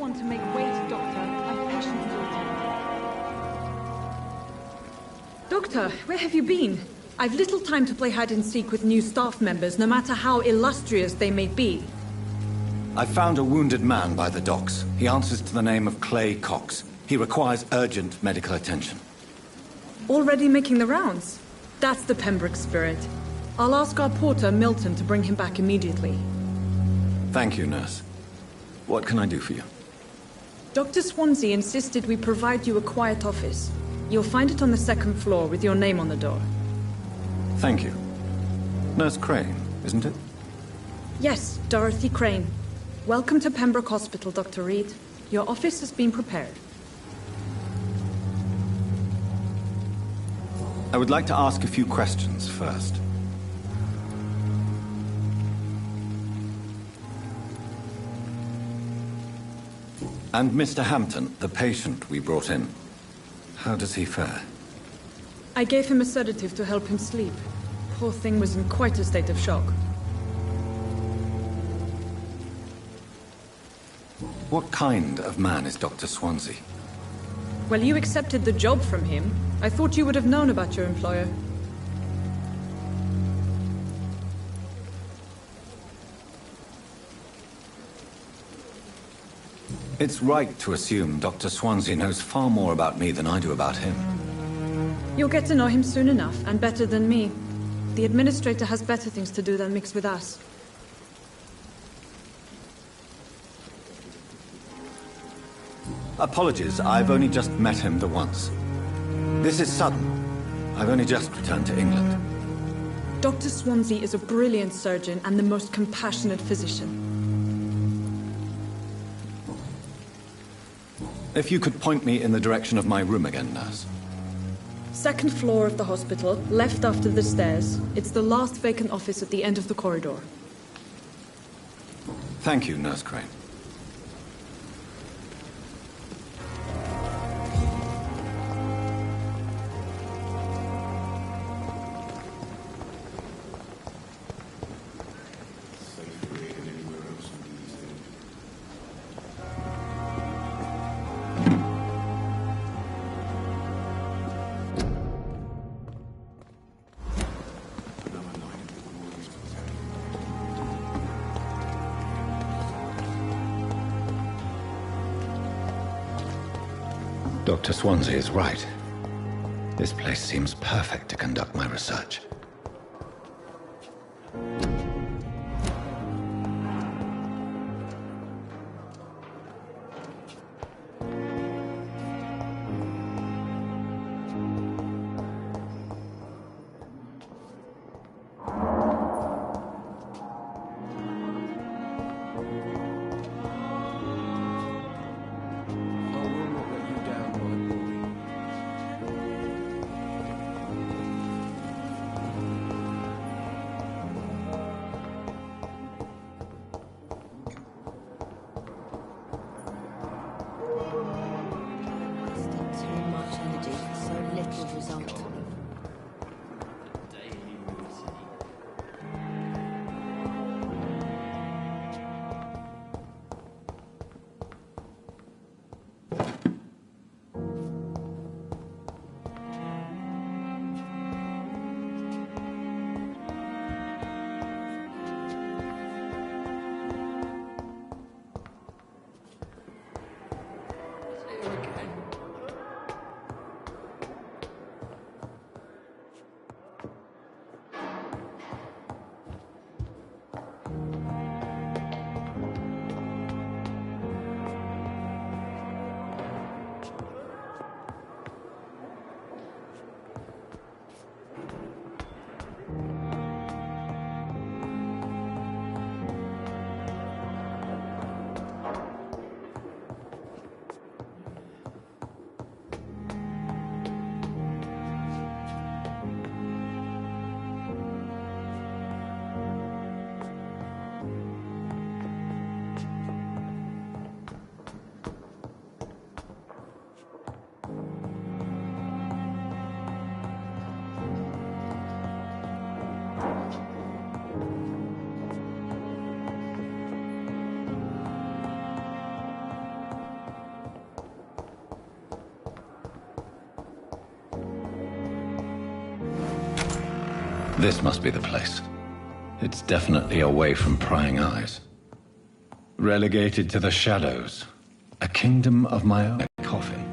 one to make weight, Doctor. I'm patient's daughter. Doctor, where have you been? I've little time to play hide-and-seek with new staff members, no matter how illustrious they may be. I found a wounded man by the docks. He answers to the name of Clay Cox. He requires urgent medical attention. Already making the rounds? That's the Pembroke spirit. I'll ask our porter, Milton, to bring him back immediately. Thank you, nurse. What can I do for you? Dr. Swansea insisted we provide you a quiet office. You'll find it on the second floor with your name on the door. Thank you. Nurse Crane, isn't it? Yes, Dorothy Crane. Welcome to Pembroke Hospital, Dr. Reed. Your office has been prepared. I would like to ask a few questions first. And Mr. Hampton, the patient we brought in. How does he fare? I gave him a sedative to help him sleep. Poor thing was in quite a state of shock. What kind of man is Dr. Swansea? Well, you accepted the job from him. I thought you would have known about your employer. It's right to assume Dr. Swansea knows far more about me than I do about him. You'll get to know him soon enough, and better than me. The administrator has better things to do than mix with us. Apologies, I've only just met him the once. This is sudden. I've only just returned to England. Dr. Swansea is a brilliant surgeon and the most compassionate physician. If you could point me in the direction of my room again, nurse. Second floor of the hospital, left after the stairs. It's the last vacant office at the end of the corridor. Thank you, Nurse Crane. Dr. Swansea is right. This place seems perfect to conduct my research. This must be the place. It's definitely away from prying eyes. Relegated to the shadows. A kingdom of my own. Coffin.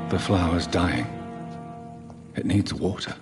The flower's dying. It needs water.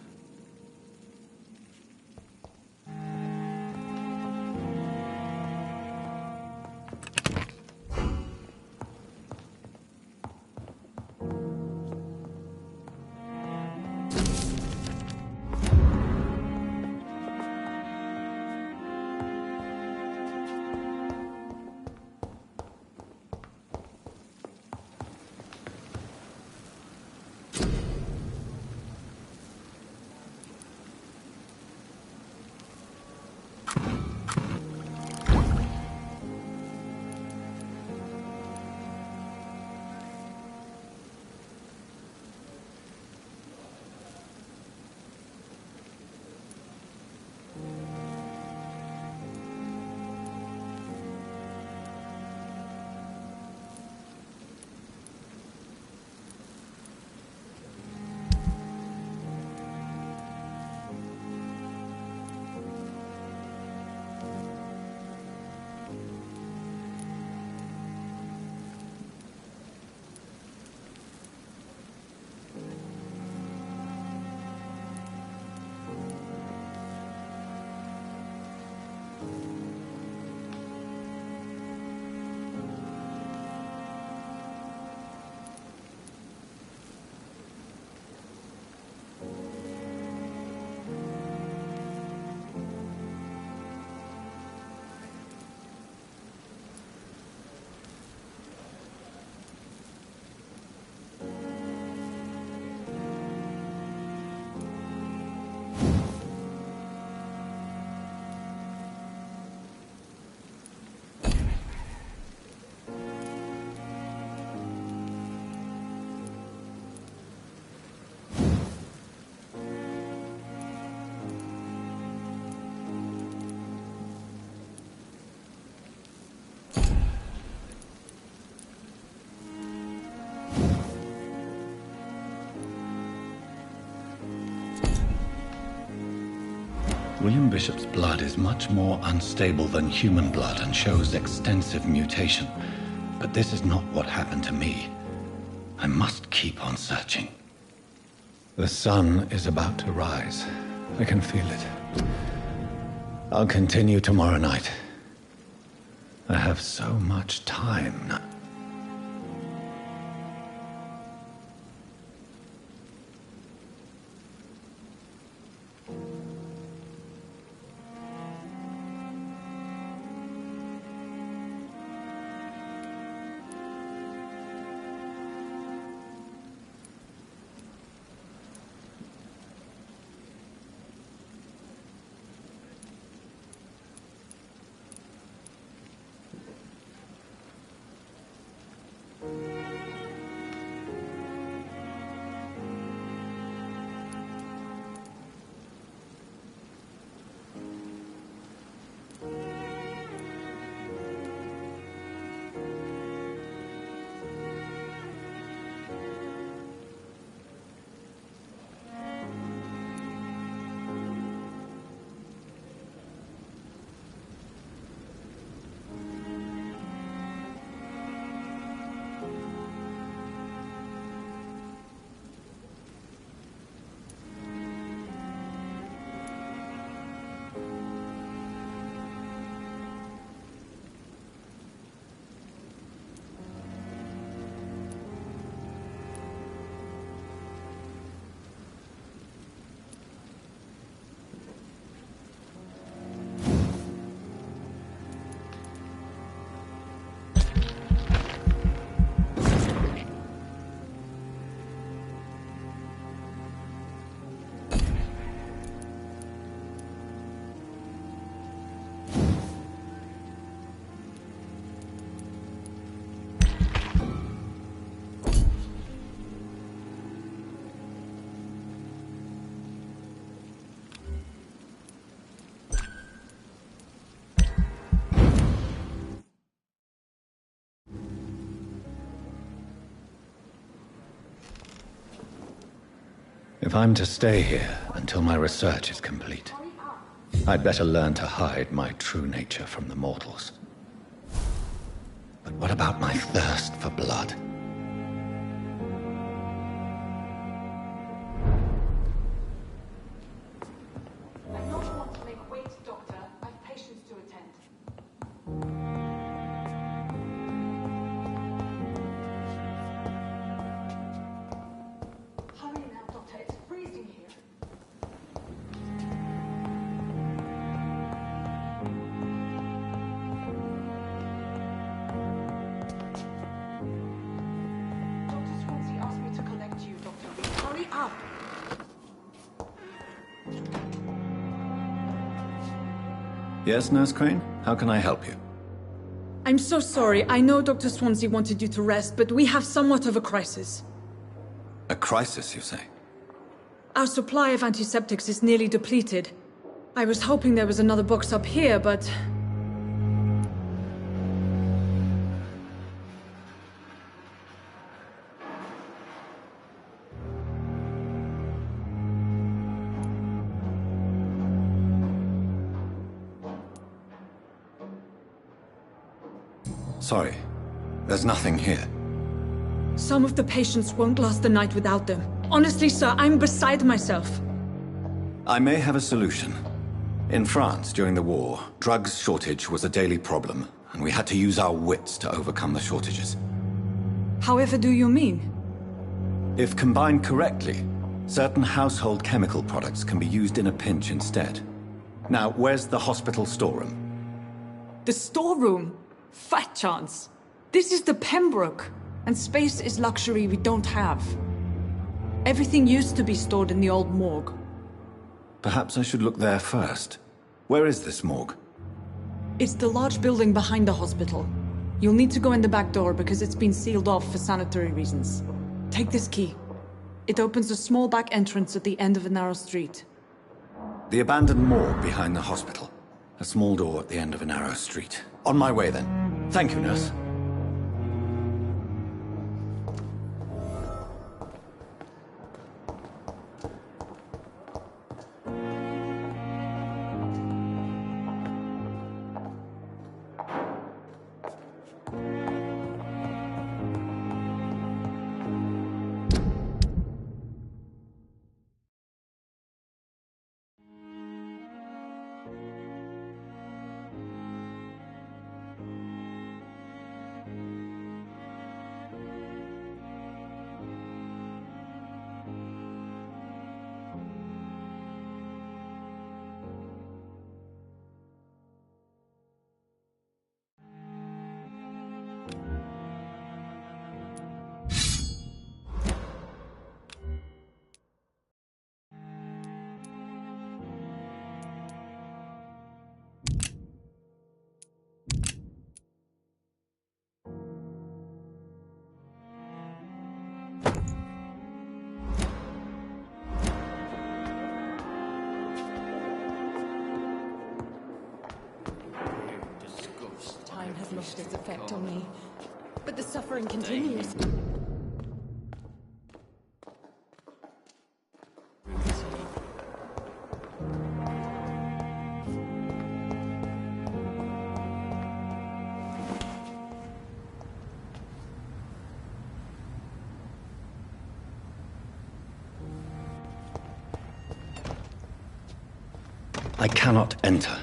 William Bishop's blood is much more unstable than human blood and shows extensive mutation. But this is not what happened to me. I must keep on searching. The sun is about to rise. I can feel it. I'll continue tomorrow night. I have so much time now. If I'm to stay here until my research is complete, I'd better learn to hide my true nature from the mortals. But what about my thirst for blood? I don't want to make wait, Doctor. I've patients to attend. Hurry now, Doctor. It's freezing here. Dr. Swansea asked me to collect you, Dr. Reed. Hurry up! Yes, Nurse Crane? How can I help you? I'm so sorry. I know Dr. Swansea wanted you to rest, but we have somewhat of a crisis. A crisis, you say? Our supply of antiseptics is nearly depleted. I was hoping there was another box up here, but... Sorry. There's nothing here. Some of the patients won't last the night without them. Honestly, sir, I'm beside myself. I may have a solution. In France, during the war, drugs shortage was a daily problem, and we had to use our wits to overcome the shortages. However do you mean? If combined correctly, certain household chemical products can be used in a pinch instead. Now, where's the hospital storeroom? The storeroom? Fat chance. This is the Pembroke, and space is luxury we don't have. Everything used to be stored in the old morgue. Perhaps I should look there first. Where is this morgue? It's the large building behind the hospital. You'll need to go in the back door because it's been sealed off for sanitary reasons. Take this key. It opens a small back entrance at the end of a narrow street. The abandoned morgue behind the hospital. A small door at the end of a narrow street. On my way then. Thank you, nurse. diminished its effect on me. But the suffering continues. I cannot enter.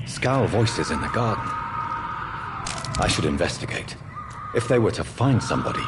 Scowl voices in the garden. I should investigate. If they were to find somebody.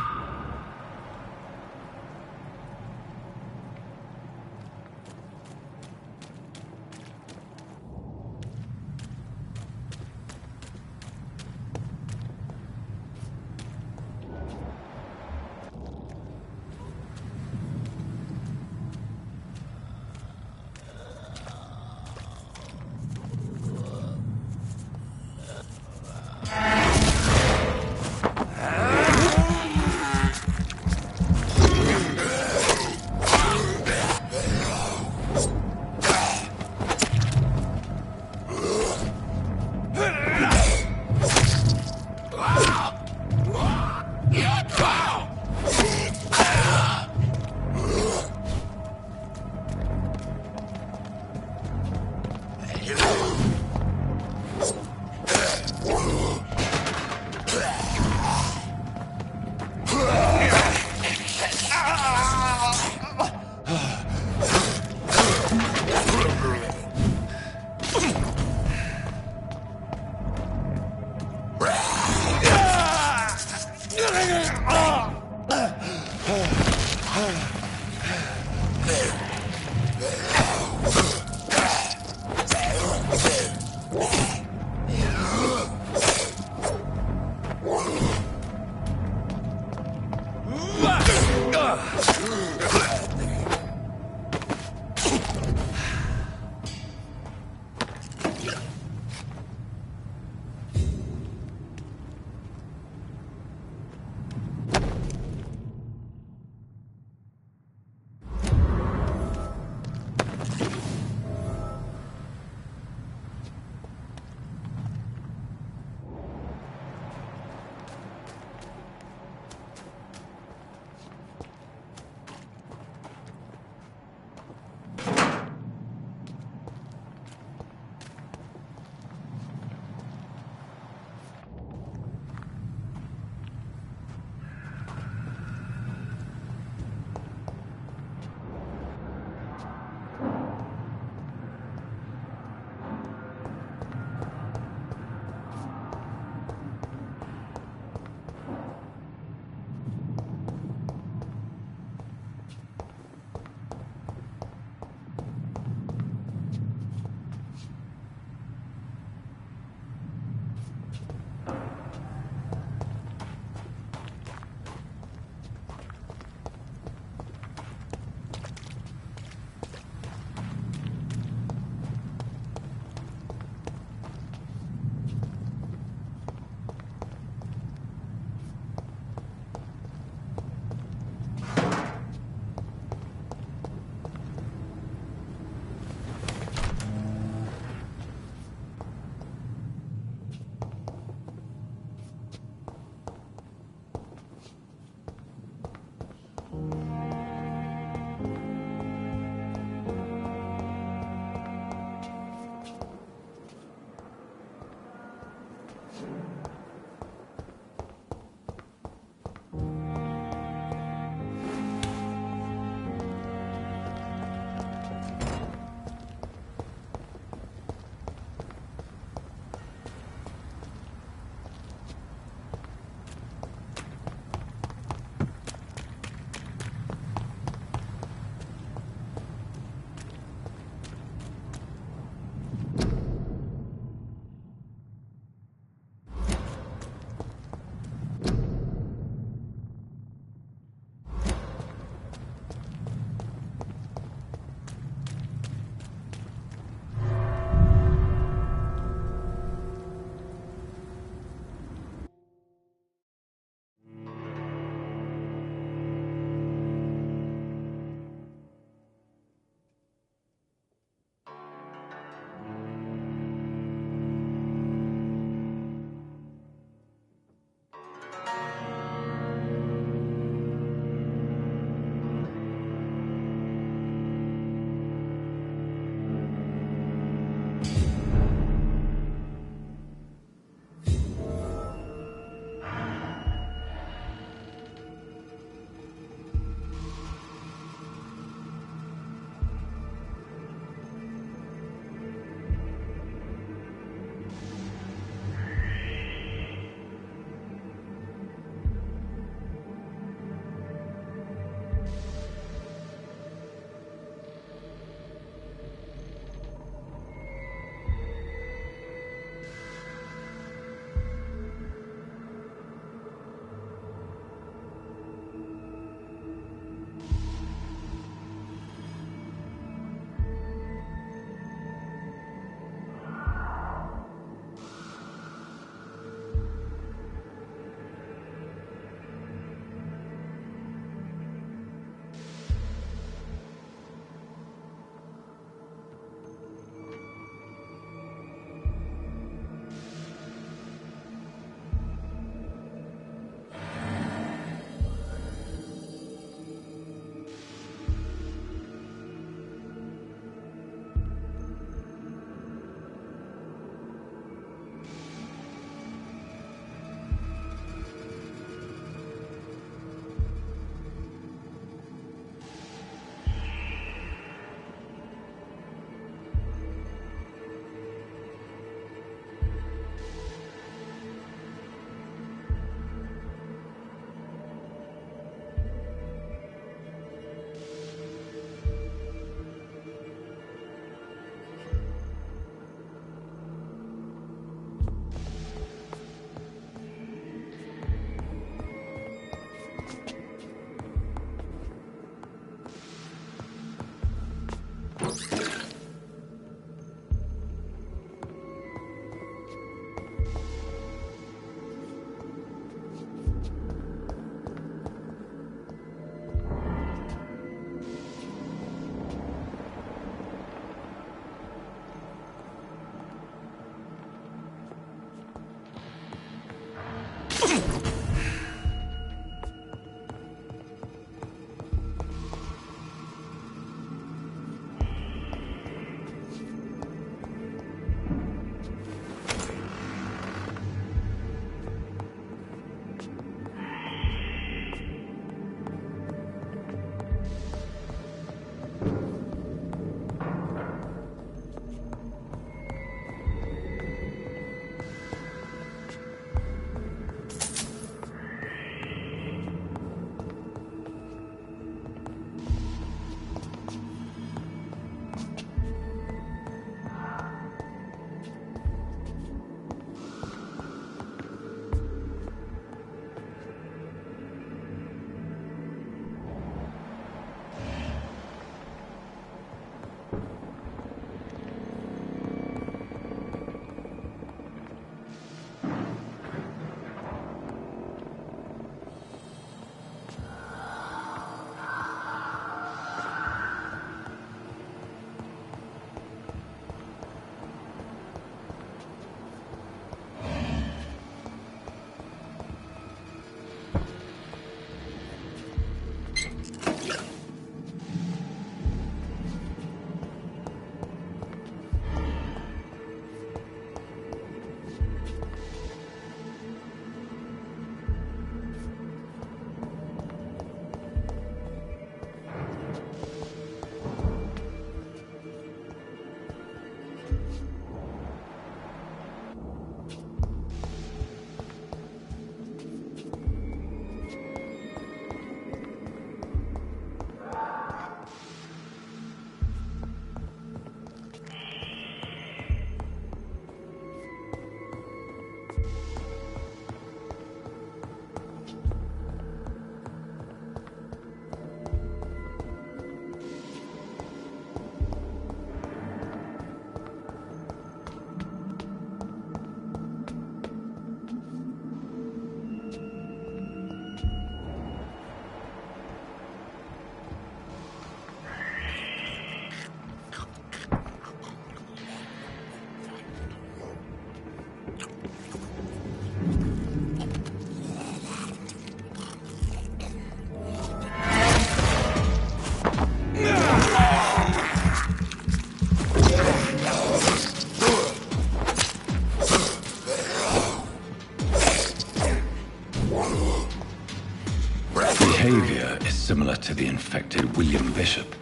behavior is similar to the infected William Bishop.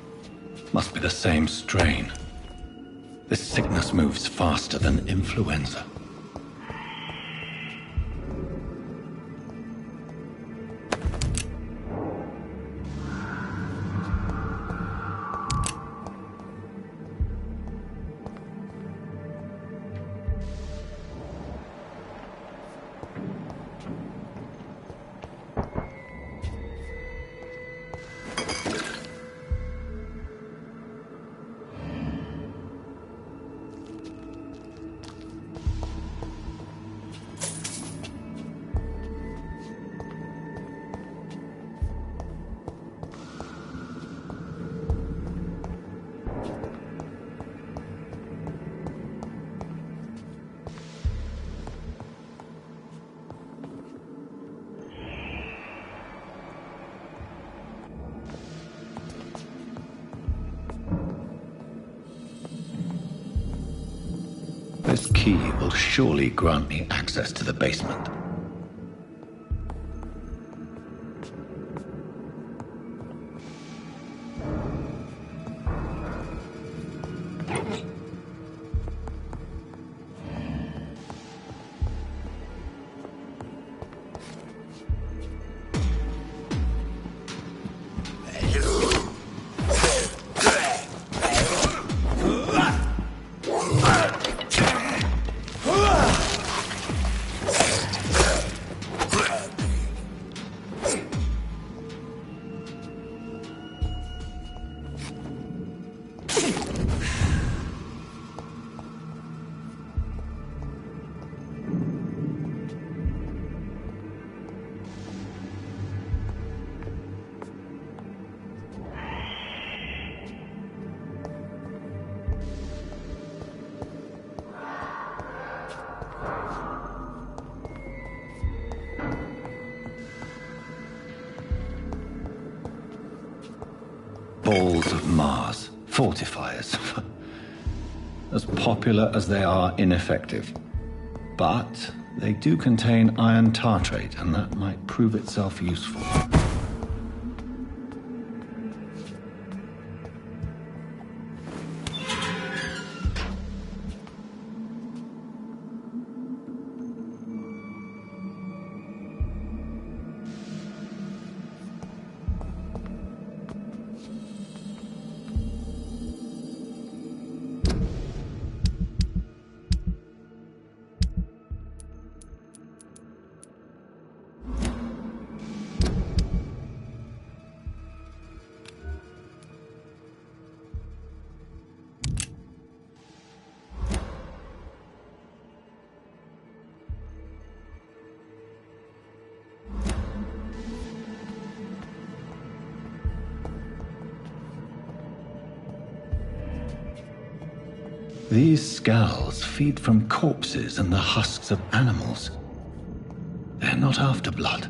Must be the same strain. This sickness moves faster than influenza. This key will surely grant me access to the basement. Balls of Mars, fortifiers. As popular as they are ineffective. But they do contain iron tartrate, and that might prove itself useful. These scowls feed from corpses and the husks of animals. They're not after blood.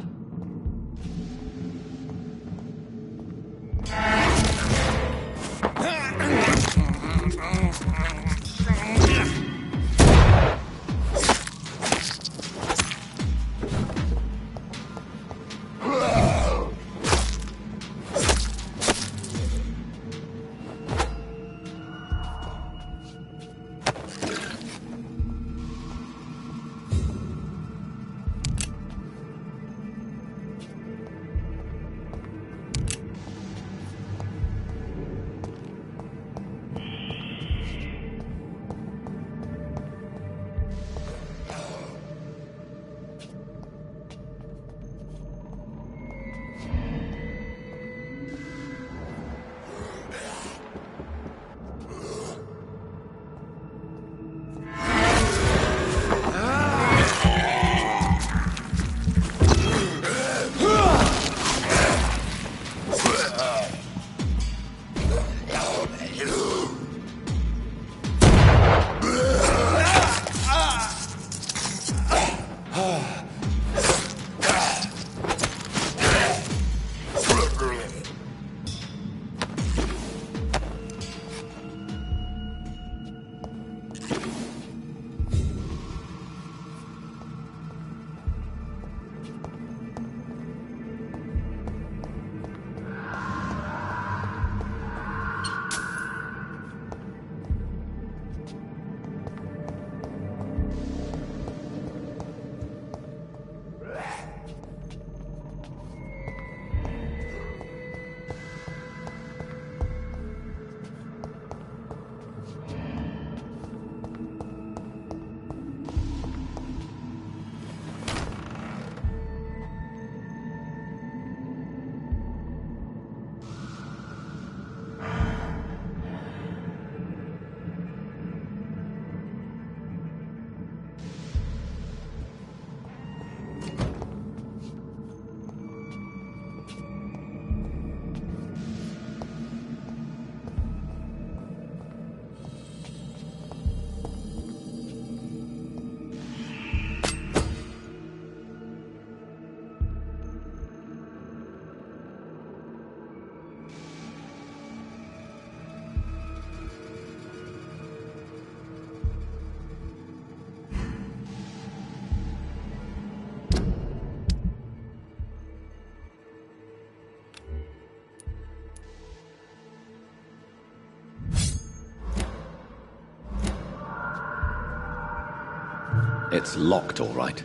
It's locked, all right.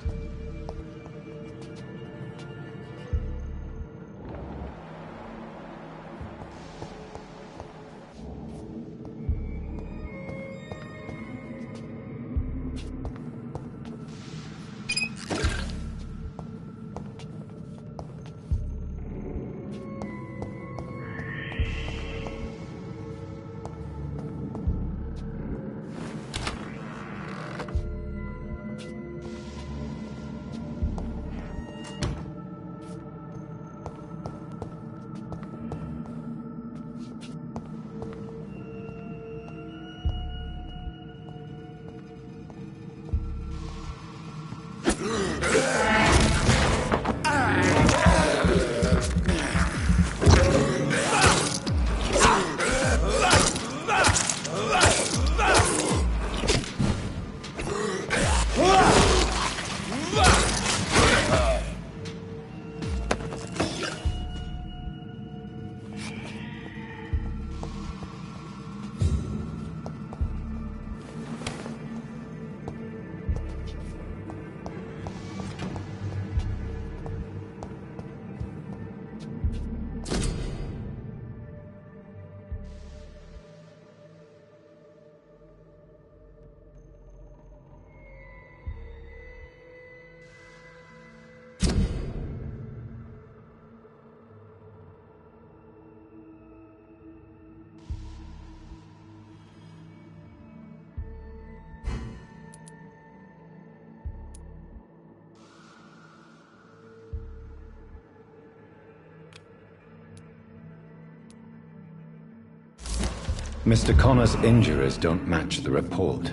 Mr. Connor's injuries don't match the report.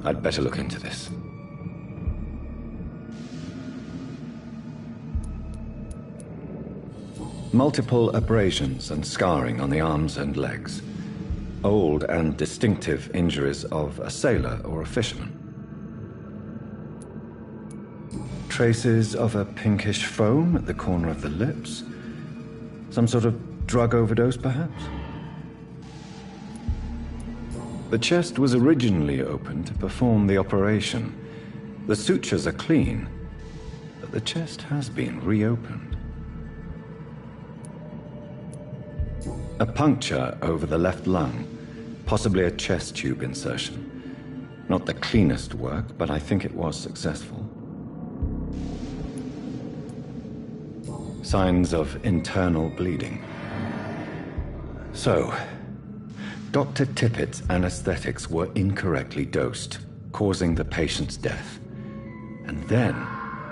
I'd better look into this. Multiple abrasions and scarring on the arms and legs. Old and distinctive injuries of a sailor or a fisherman. Traces of a pinkish foam at the corner of the lips. Some sort of drug overdose, perhaps? The chest was originally opened to perform the operation. The sutures are clean, but the chest has been reopened. A puncture over the left lung, possibly a chest tube insertion. Not the cleanest work, but I think it was successful. Signs of internal bleeding. So, Dr. Tippett's anesthetics were incorrectly dosed, causing the patient's death. And then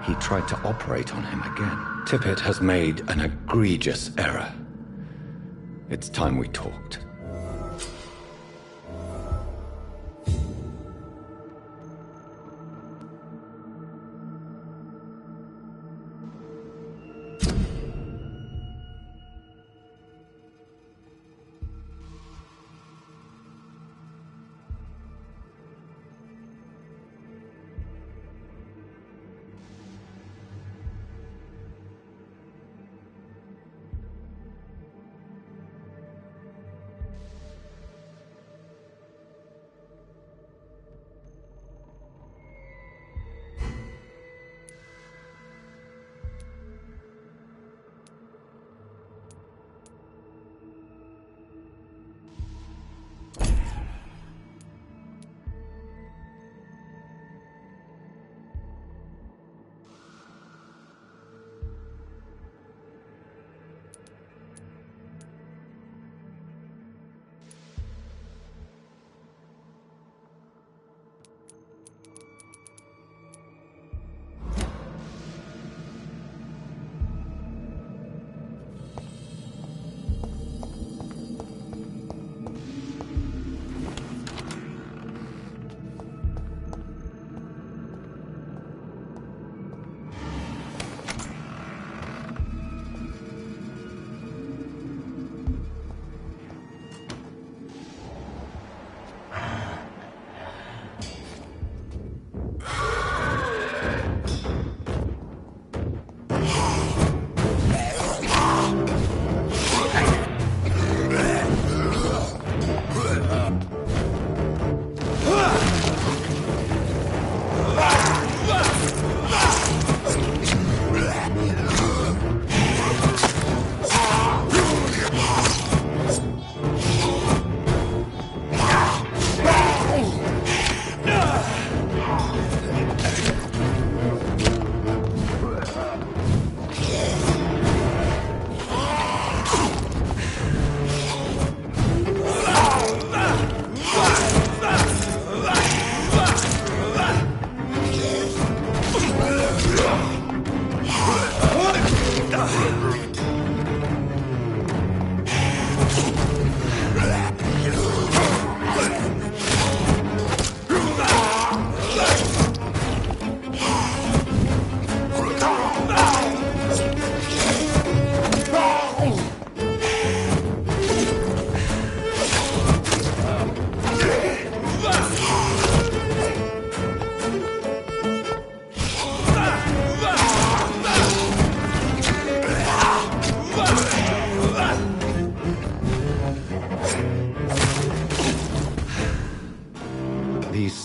he tried to operate on him again. Tippett has made an egregious error. It's time we talked.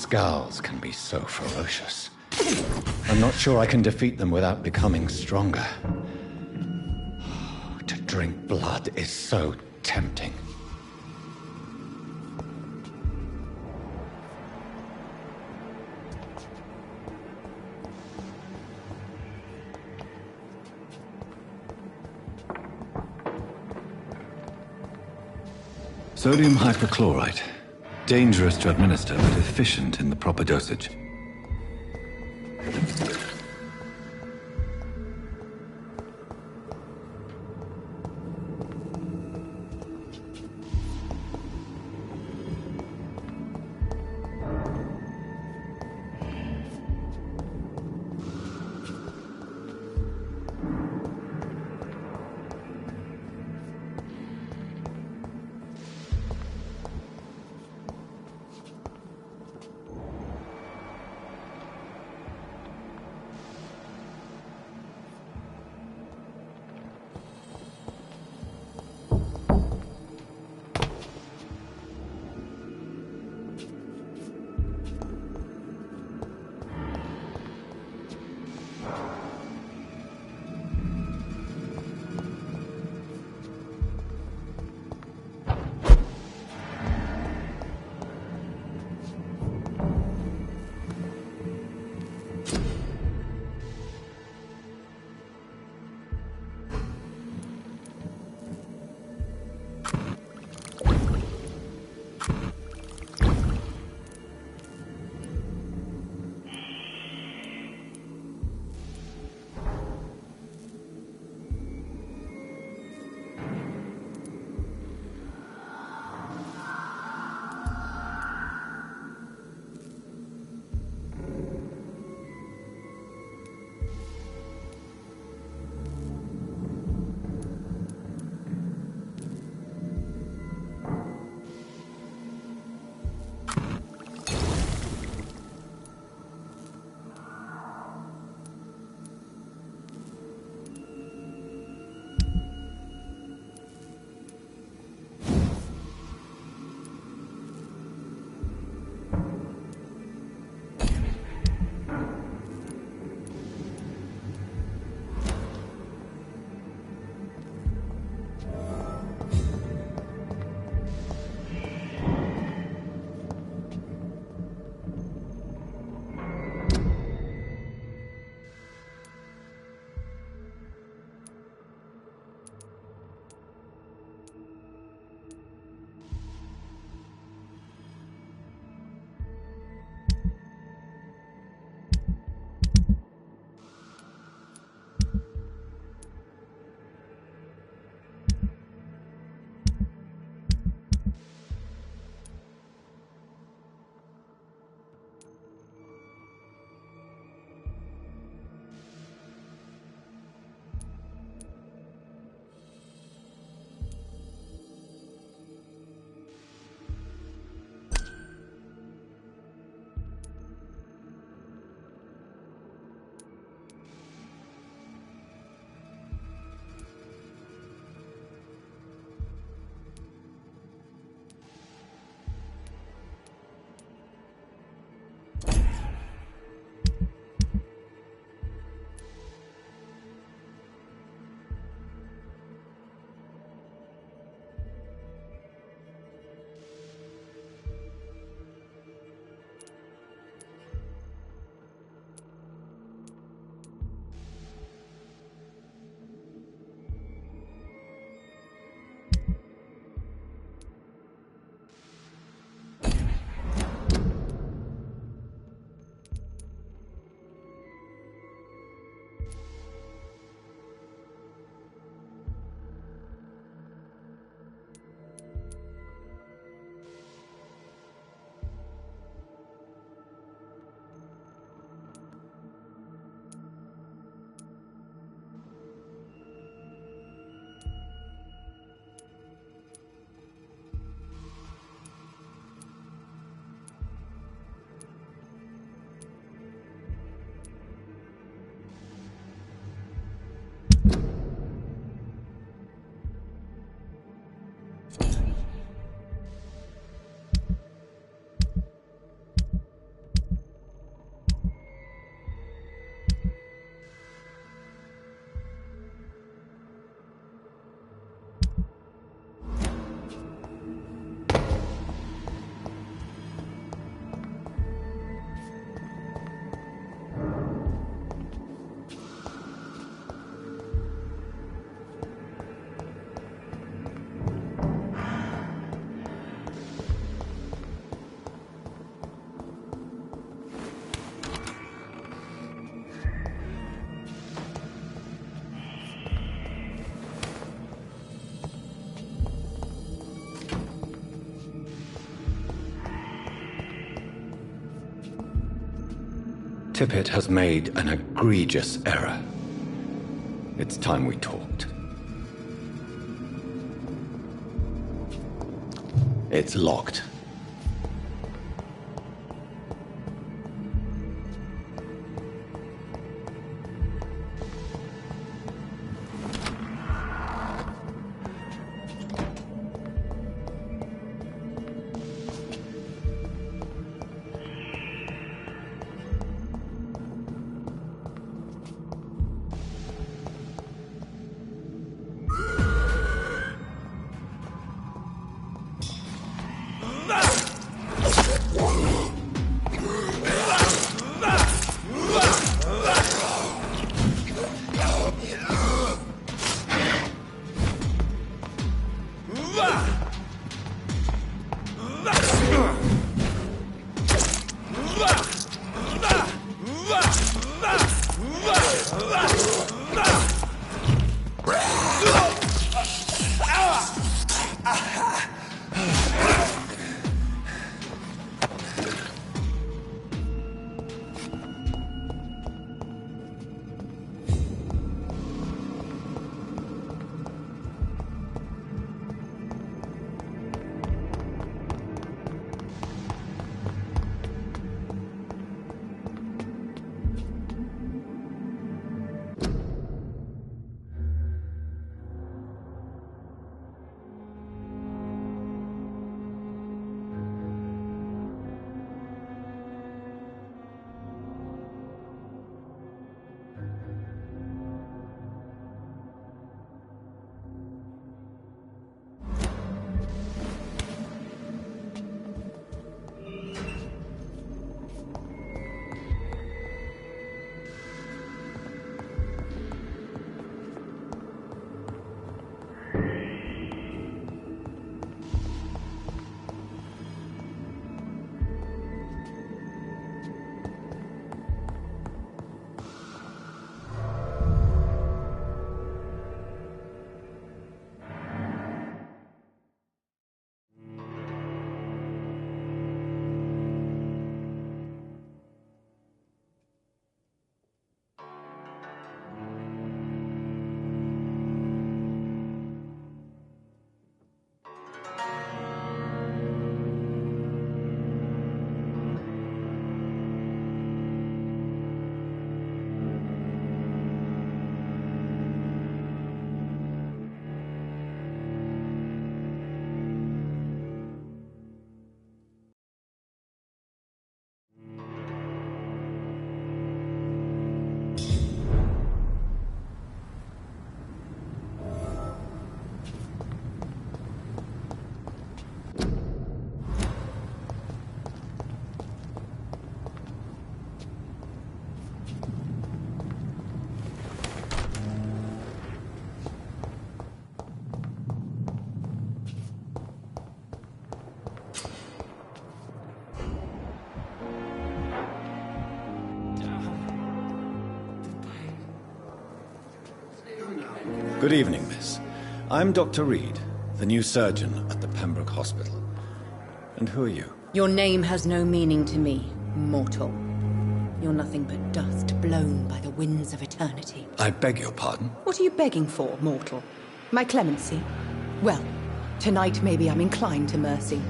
Skulls can be so ferocious. I'm not sure I can defeat them without becoming stronger. To drink blood is so tempting. Sodium hypochlorite. Dangerous to administer, but efficient in the proper dosage. Tippett has made an egregious error. It's time we talked. It's locked. Good evening, miss. I'm Dr. Reed, the new surgeon at the Pembroke Hospital. And who are you? Your name has no meaning to me, mortal. You're nothing but dust blown by the winds of eternity. I beg your pardon? What are you begging for, mortal? My clemency? Well, tonight maybe I'm inclined to mercy.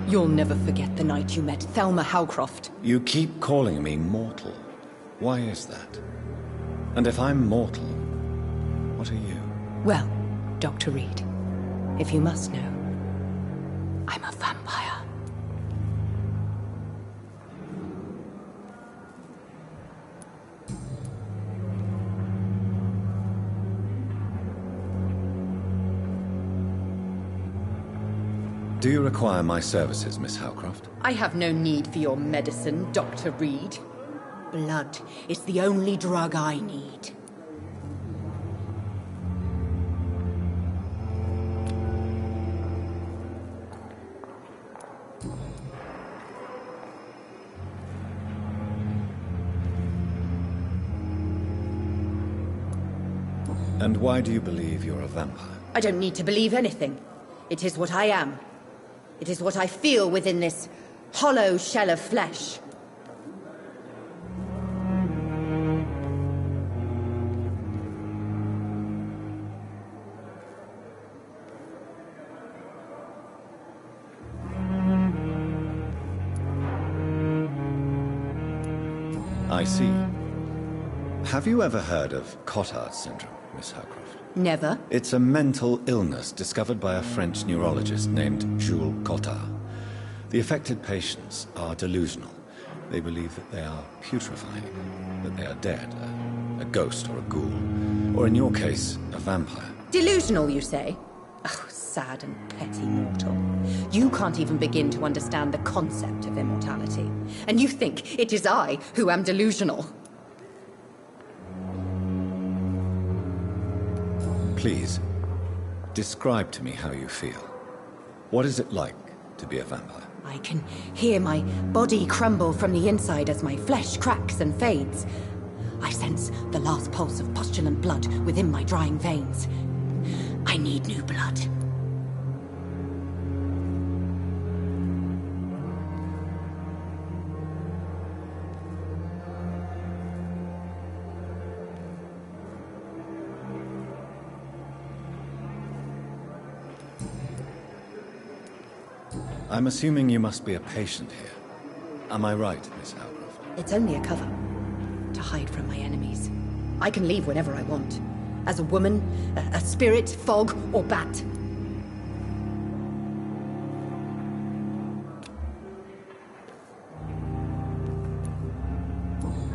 You'll never forget the night you met Thelma Howcroft. You keep calling me mortal. Why is that? And if I'm mortal, what are you? Well, Dr. Reed, if you must know, I'm a vampire. Do you require my services, Miss Howcroft? I have no need for your medicine, Dr. Reed. Blood is the only drug I need. And why do you believe you're a vampire? I don't need to believe anything. It is what I am. It is what I feel within this hollow shell of flesh. I see. Have you ever heard of Cotard syndrome, Miss Howcroft? Never. It's a mental illness discovered by a French neurologist named Jules Cotard. The affected patients are delusional. They believe that they are putrefying, that they are dead, a ghost or a ghoul, or in your case, a vampire. Delusional, you say? Oh, sad and petty mortal. You can't even begin to understand the concept of immortality. And you think it is I who am delusional. Please, describe to me how you feel. What is it like to be a vampire? I can hear my body crumble from the inside as my flesh cracks and fades. I sense the last pulse of postulant blood within my drying veins. I need new blood. I'm assuming you must be a patient here. Am I right, Miss Howcroft? It's only a cover. To hide from my enemies. I can leave whenever I want. As a woman, a spirit, fog, or bat.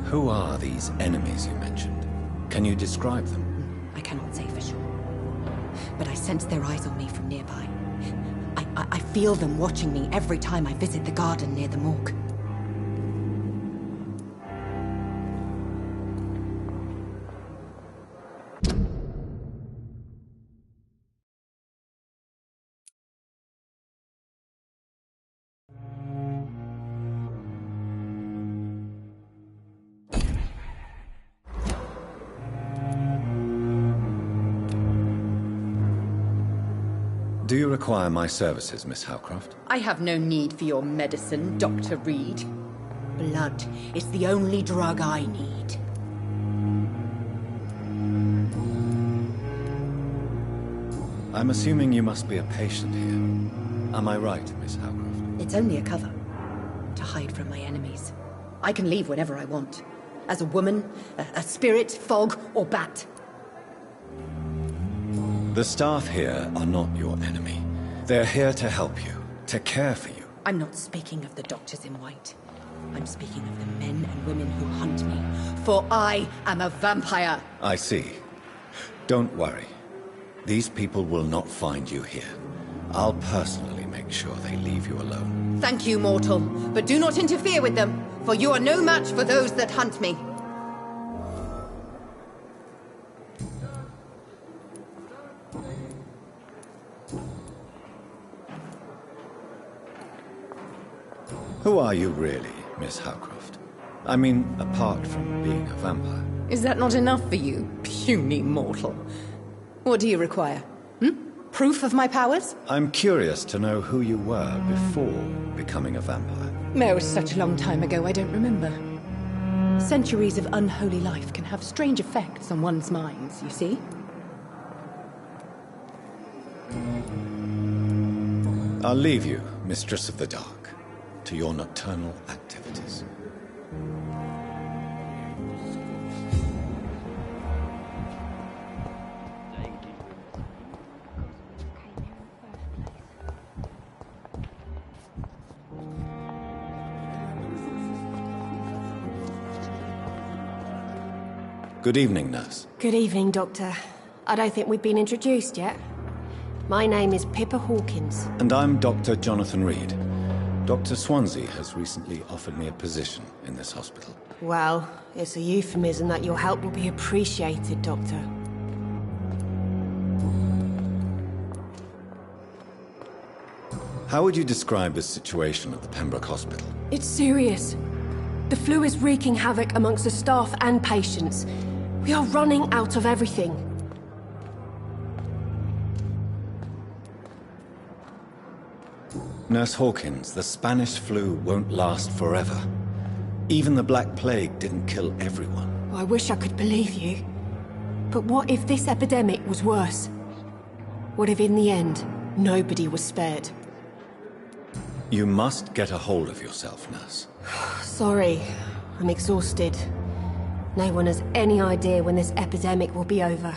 Who are these enemies you mentioned? Can you describe them? I cannot say for sure. But I sense their eyes on me from nearby. I feel them watching me every time I visit the garden near the morgue. Do you require my services, Miss Howcroft? I have no need for your medicine, Dr. Reed. Blood is the only drug I need. I'm assuming you must be a patient here. Am I right, Miss Howcroft? It's only a cover. To hide from my enemies. I can leave whenever I want. As a woman, a spirit, fog, or bat. The staff here are not your enemy. They're here to help you, to care for you. I'm not speaking of the doctors in white. I'm speaking of the men and women who hunt me. For I am a vampire. I see. Don't worry. These people will not find you here. I'll personally make sure they leave you alone. Thank you, mortal. But do not interfere with them, for you are no match for those that hunt me. Who are you really, Miss Howcroft? I mean, apart from being a vampire. Is that not enough for you, puny mortal? What do you require? Proof of my powers? I'm curious to know who you were before becoming a vampire. It was such a long time ago, I don't remember. Centuries of unholy life can have strange effects on one's minds, you see? I'll leave you, Mistress of the Dark, to your nocturnal activities. Good evening, nurse. Good evening, Doctor. I don't think we've been introduced yet. My name is Pippa Hawkins. And I'm Dr. Jonathan Reed. Dr. Swansea has recently offered me a position in this hospital. Well, it's a euphemism that your help will be appreciated, Doctor. How would you describe the situation at the Pembroke Hospital? It's serious. The flu is wreaking havoc amongst the staff and patients. We are running out of everything. Nurse Hawkins, the Spanish flu won't last forever. Even the Black Plague didn't kill everyone. I wish I could believe you. But what if this epidemic was worse? What if in the end, nobody was spared? You must get a hold of yourself, nurse. Sorry. I'm exhausted. No one has any idea when this epidemic will be over.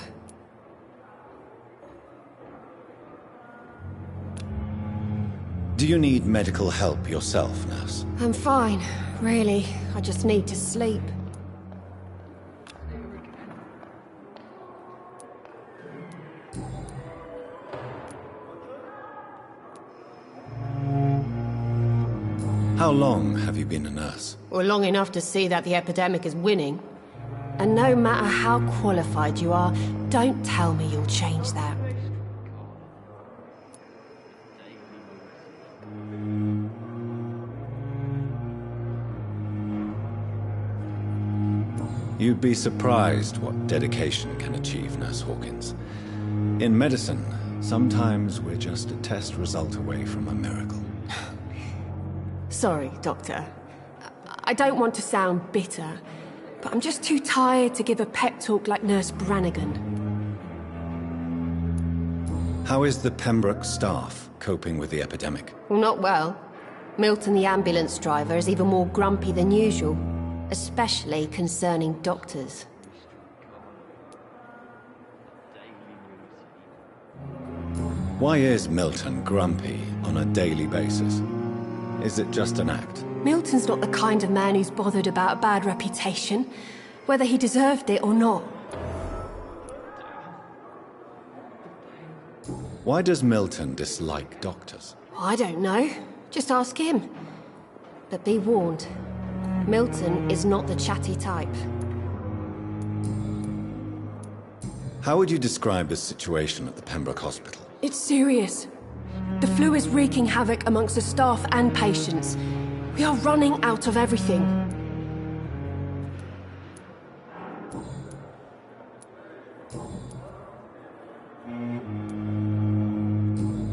Do you need medical help yourself, nurse? I'm fine, really. I just need to sleep. How long have you been a nurse? Well, long enough to see that the epidemic is winning. And no matter how qualified you are, don't tell me you'll change that. You'd be surprised what dedication can achieve, Nurse Hawkins. In medicine, sometimes we're just a test result away from a miracle. Sorry, Doctor. I don't want to sound bitter, but I'm just too tired to give a pep talk like Nurse Brannigan. How is the Pembroke staff coping with the epidemic? Well, not well. Milton, the ambulance driver, is even more grumpy than usual, especially concerning doctors. Why is Milton grumpy on a daily basis? Is it just an act? Milton's not the kind of man who's bothered about a bad reputation, whether he deserved it or not. Why does Milton dislike doctors? I don't know. Just ask him. But be warned, Milton is not the chatty type. How would you describe the situation at the Pembroke Hospital? It's serious. The flu is wreaking havoc amongst the staff and patients. We are running out of everything.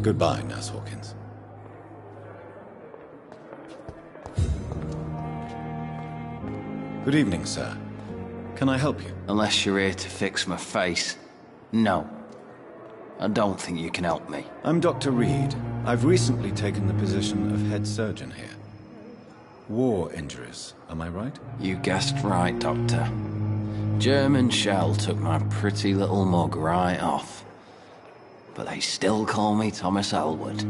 Goodbye, Nurse Hawkins. Good evening, sir. Can I help you? Unless you're here to fix my face. No. I don't think you can help me. I'm Dr. Reed. I've recently taken the position of head surgeon here. War injuries, am I right? You guessed right, Doctor. German shell took my pretty little mug right off. But they still call me Thomas Elwood.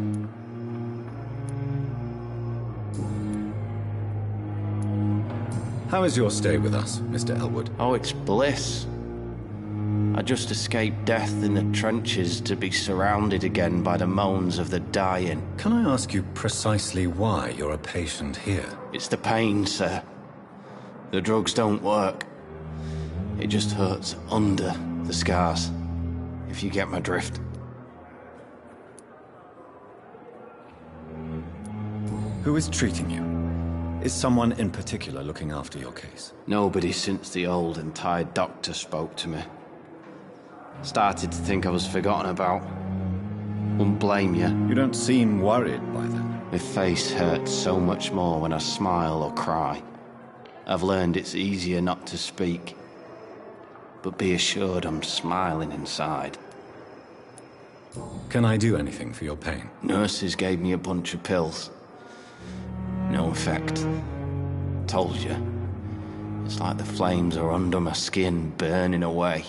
How is your stay with us, Mr. Elwood? Oh, it's bliss. I just escaped death in the trenches to be surrounded again by the moans of the dying. Can I ask you precisely why you're a patient here? It's the pain, sir. The drugs don't work. It just hurts under the scars, if you get my drift. Who is treating you? Is someone in particular looking after your case? Nobody since the old and tired doctor spoke to me. Started to think I was forgotten about. Wouldn't blame you. You don't seem worried by that. My face hurts so much more when I smile or cry. I've learned it's easier not to speak. But be assured I'm smiling inside. Can I do anything for your pain? Nurses gave me a bunch of pills. No effect. Told you. It's like the flames are under my skin, burning away.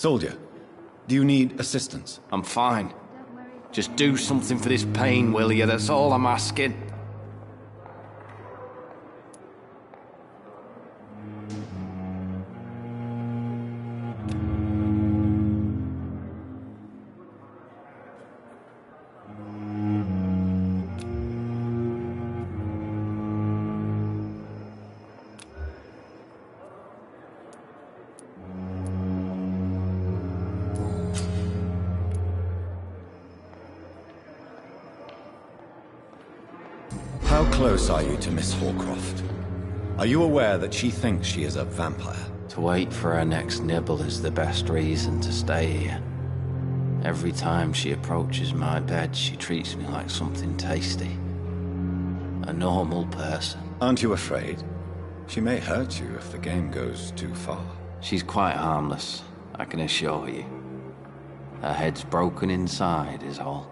Soldier, do you need assistance? I'm fine. Just do something for this pain, will you? That's all I'm asking. How close are you to Miss Hawcroft? Are you aware that she thinks she is a vampire? To wait for her next nibble is the best reason to stay here. Every time she approaches my bed, she treats me like something tasty. A normal person. Aren't you afraid? She may hurt you if the game goes too far. She's quite harmless. I can assure you. Her head's broken inside is all.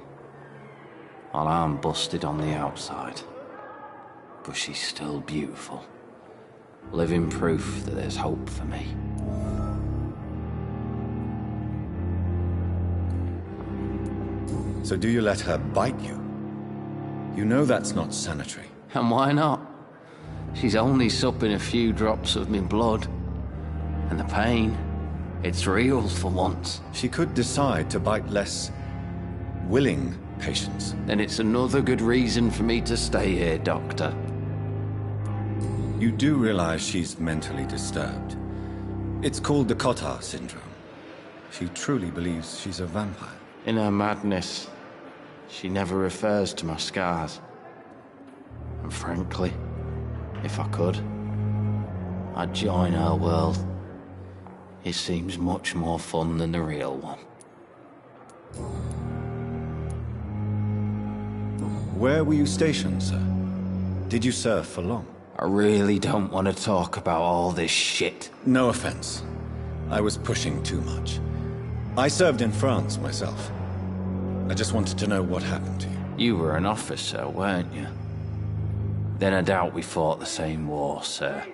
While I'm busted on the outside. But she's still beautiful. Living proof that there's hope for me. So do you let her bite you? You know that's not sanitary. And why not? She's only supping a few drops of me blood. And the pain, it's real for once. She could decide to bite less willing patients. Then it's another good reason for me to stay here, Doctor. You do realize she's mentally disturbed. It's called the Cotard syndrome. She truly believes she's a vampire. In her madness, she never refers to my scars. And frankly, if I could, I'd join her world. It seems much more fun than the real one. Where were you stationed, sir? Did you serve for long? I really don't want to talk about all this shit. No offense. I was pushing too much. I served in France myself. I just wanted to know what happened to you. You were an officer, weren't you? Then I doubt we fought the same war, sir.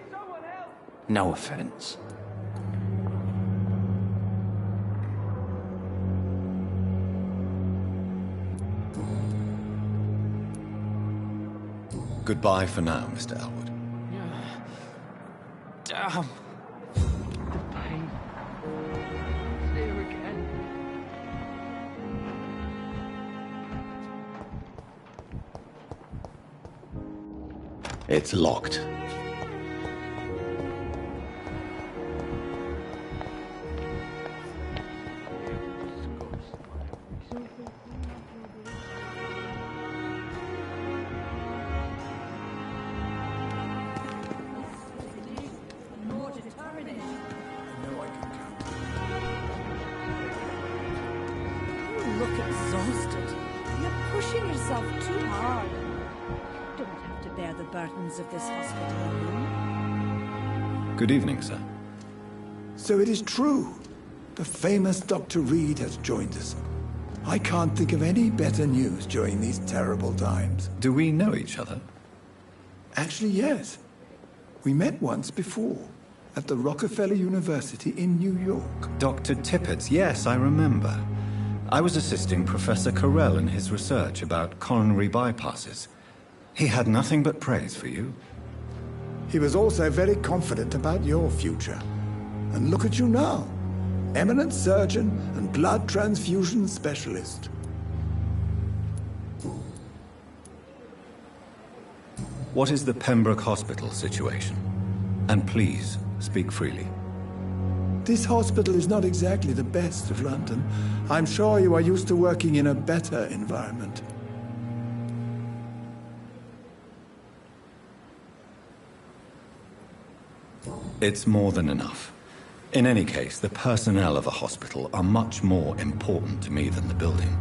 No offense. Goodbye for now, Mr. Elwood. Damn. The pain. It's here again. It's locked. Look exhausted. You're pushing yourself too hard. You don't have to bear the burdens of this hospital alone. Good evening, sir. So it is true. The famous Dr. Reed has joined us. I can't think of any better news during these terrible times. Do we know each other? Actually, yes. We met once before, at the Rockefeller University in New York. Dr. Tippett's, yes, I remember. I was assisting Professor Carell in his research about coronary bypasses. He had nothing but praise for you. He was also very confident about your future. And look at you now. Eminent surgeon and blood transfusion specialist. What is the Pembroke Hospital situation? And please, speak freely. This hospital is not exactly the best of London. I'm sure you are used to working in a better environment. It's more than enough. In any case, the personnel of a hospital are much more important to me than the building.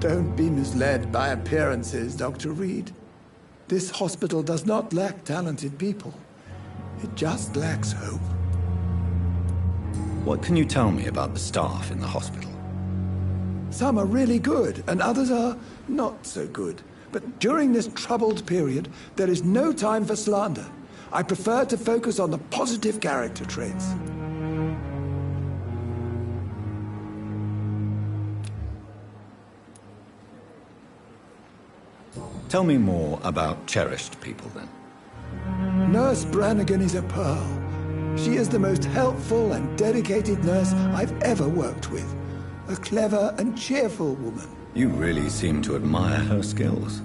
Don't be misled by appearances, Dr. Reed. This hospital does not lack talented people. It just lacks hope. What can you tell me about the staff in the hospital? Some are really good, and others are not so good. But during this troubled period, there is no time for slander. I prefer to focus on the positive character traits. Tell me more about cherished people, then. Nurse Brannigan is a pearl. She is the most helpful and dedicated nurse I've ever worked with. A clever and cheerful woman. You really seem to admire her skills.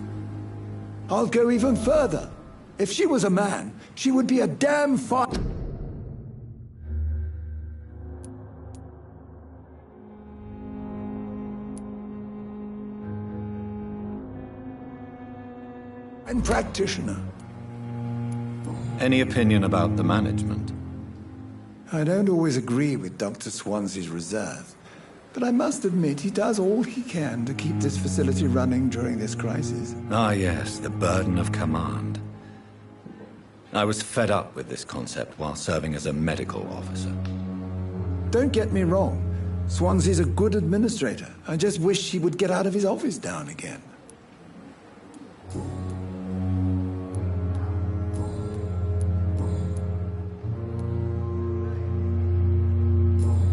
I'll go even further. If she was a man, she would be a damn fine practitioner. Any opinion about the management? I don't always agree with Dr. Swansea's reserve, but I must admit he does all he can to keep this facility running during this crisis. Ah, yes, the burden of command. I was fed up with this concept while serving as a medical officer. Don't get me wrong. Swansea's a good administrator. I just wish he would get out of his office now and again.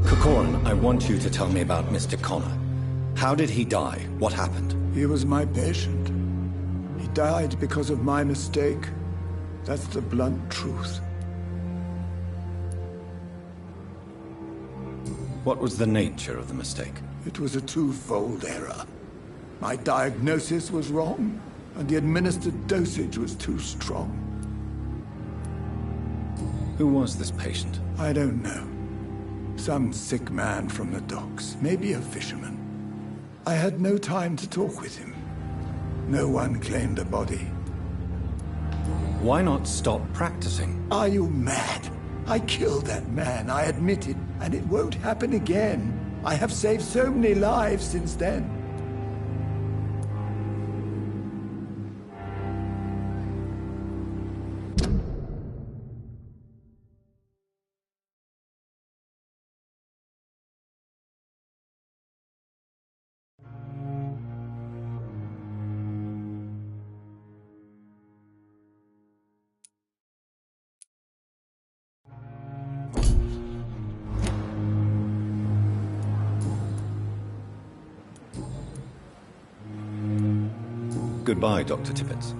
Corcoran, I want you to tell me about Mr. Connor. How did he die? What happened? He was my patient. He died because of my mistake. That's the blunt truth. What was the nature of the mistake? It was a twofold error. My diagnosis was wrong, and the administered dosage was too strong. Who was this patient? I don't know. Some sick man from the docks, maybe a fisherman. I had no time to talk with him. No one claimed a body. Why not stop practicing? Are you mad? I killed that man, I admit it, and it won't happen again. I have saved so many lives since then. Goodbye, Dr. Tippett.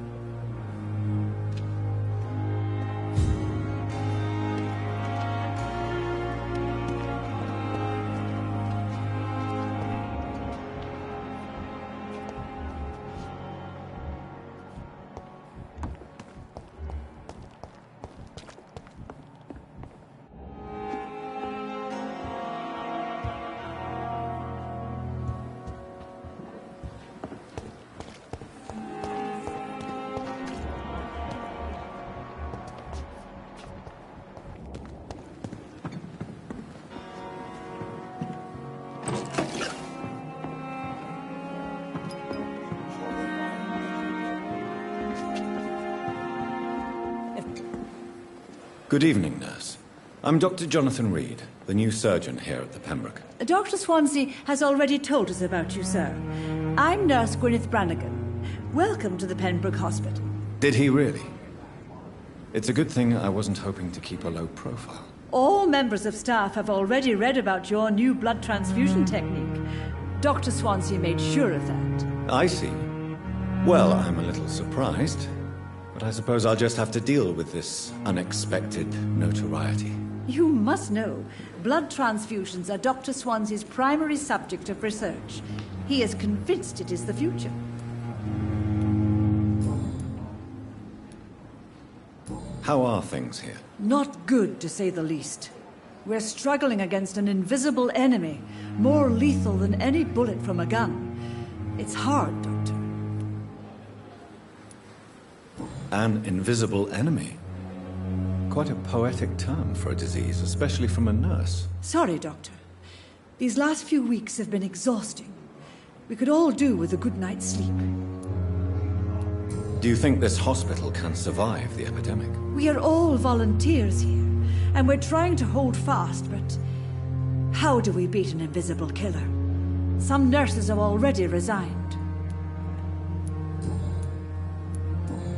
Good evening, nurse. I'm Dr. Jonathan Reed, the new surgeon here at the Pembroke. Dr. Swansea has already told us about you, sir. I'm Nurse Gwyneth Brannigan. Welcome to the Pembroke Hospital. Did he really? It's a good thing I wasn't hoping to keep a low profile. All members of staff have already read about your new blood transfusion technique. Dr. Swansea made sure of that. I see. Well, I'm a little surprised, but I suppose I'll just have to deal with this unexpected notoriety. You must know, blood transfusions are Dr. Swansea's primary subject of research. He is convinced it is the future. How are things here? Not good, to say the least. We're struggling against an invisible enemy, more lethal than any bullet from a gun. It's hard, Doctor. An invisible enemy? Quite a poetic term for a disease, especially from a nurse. Sorry, Doctor. These last few weeks have been exhausting. We could all do with a good night's sleep. Do you think this hospital can survive the epidemic? We are all volunteers here, and we're trying to hold fast, but how do we beat an invisible killer? Some nurses have already resigned.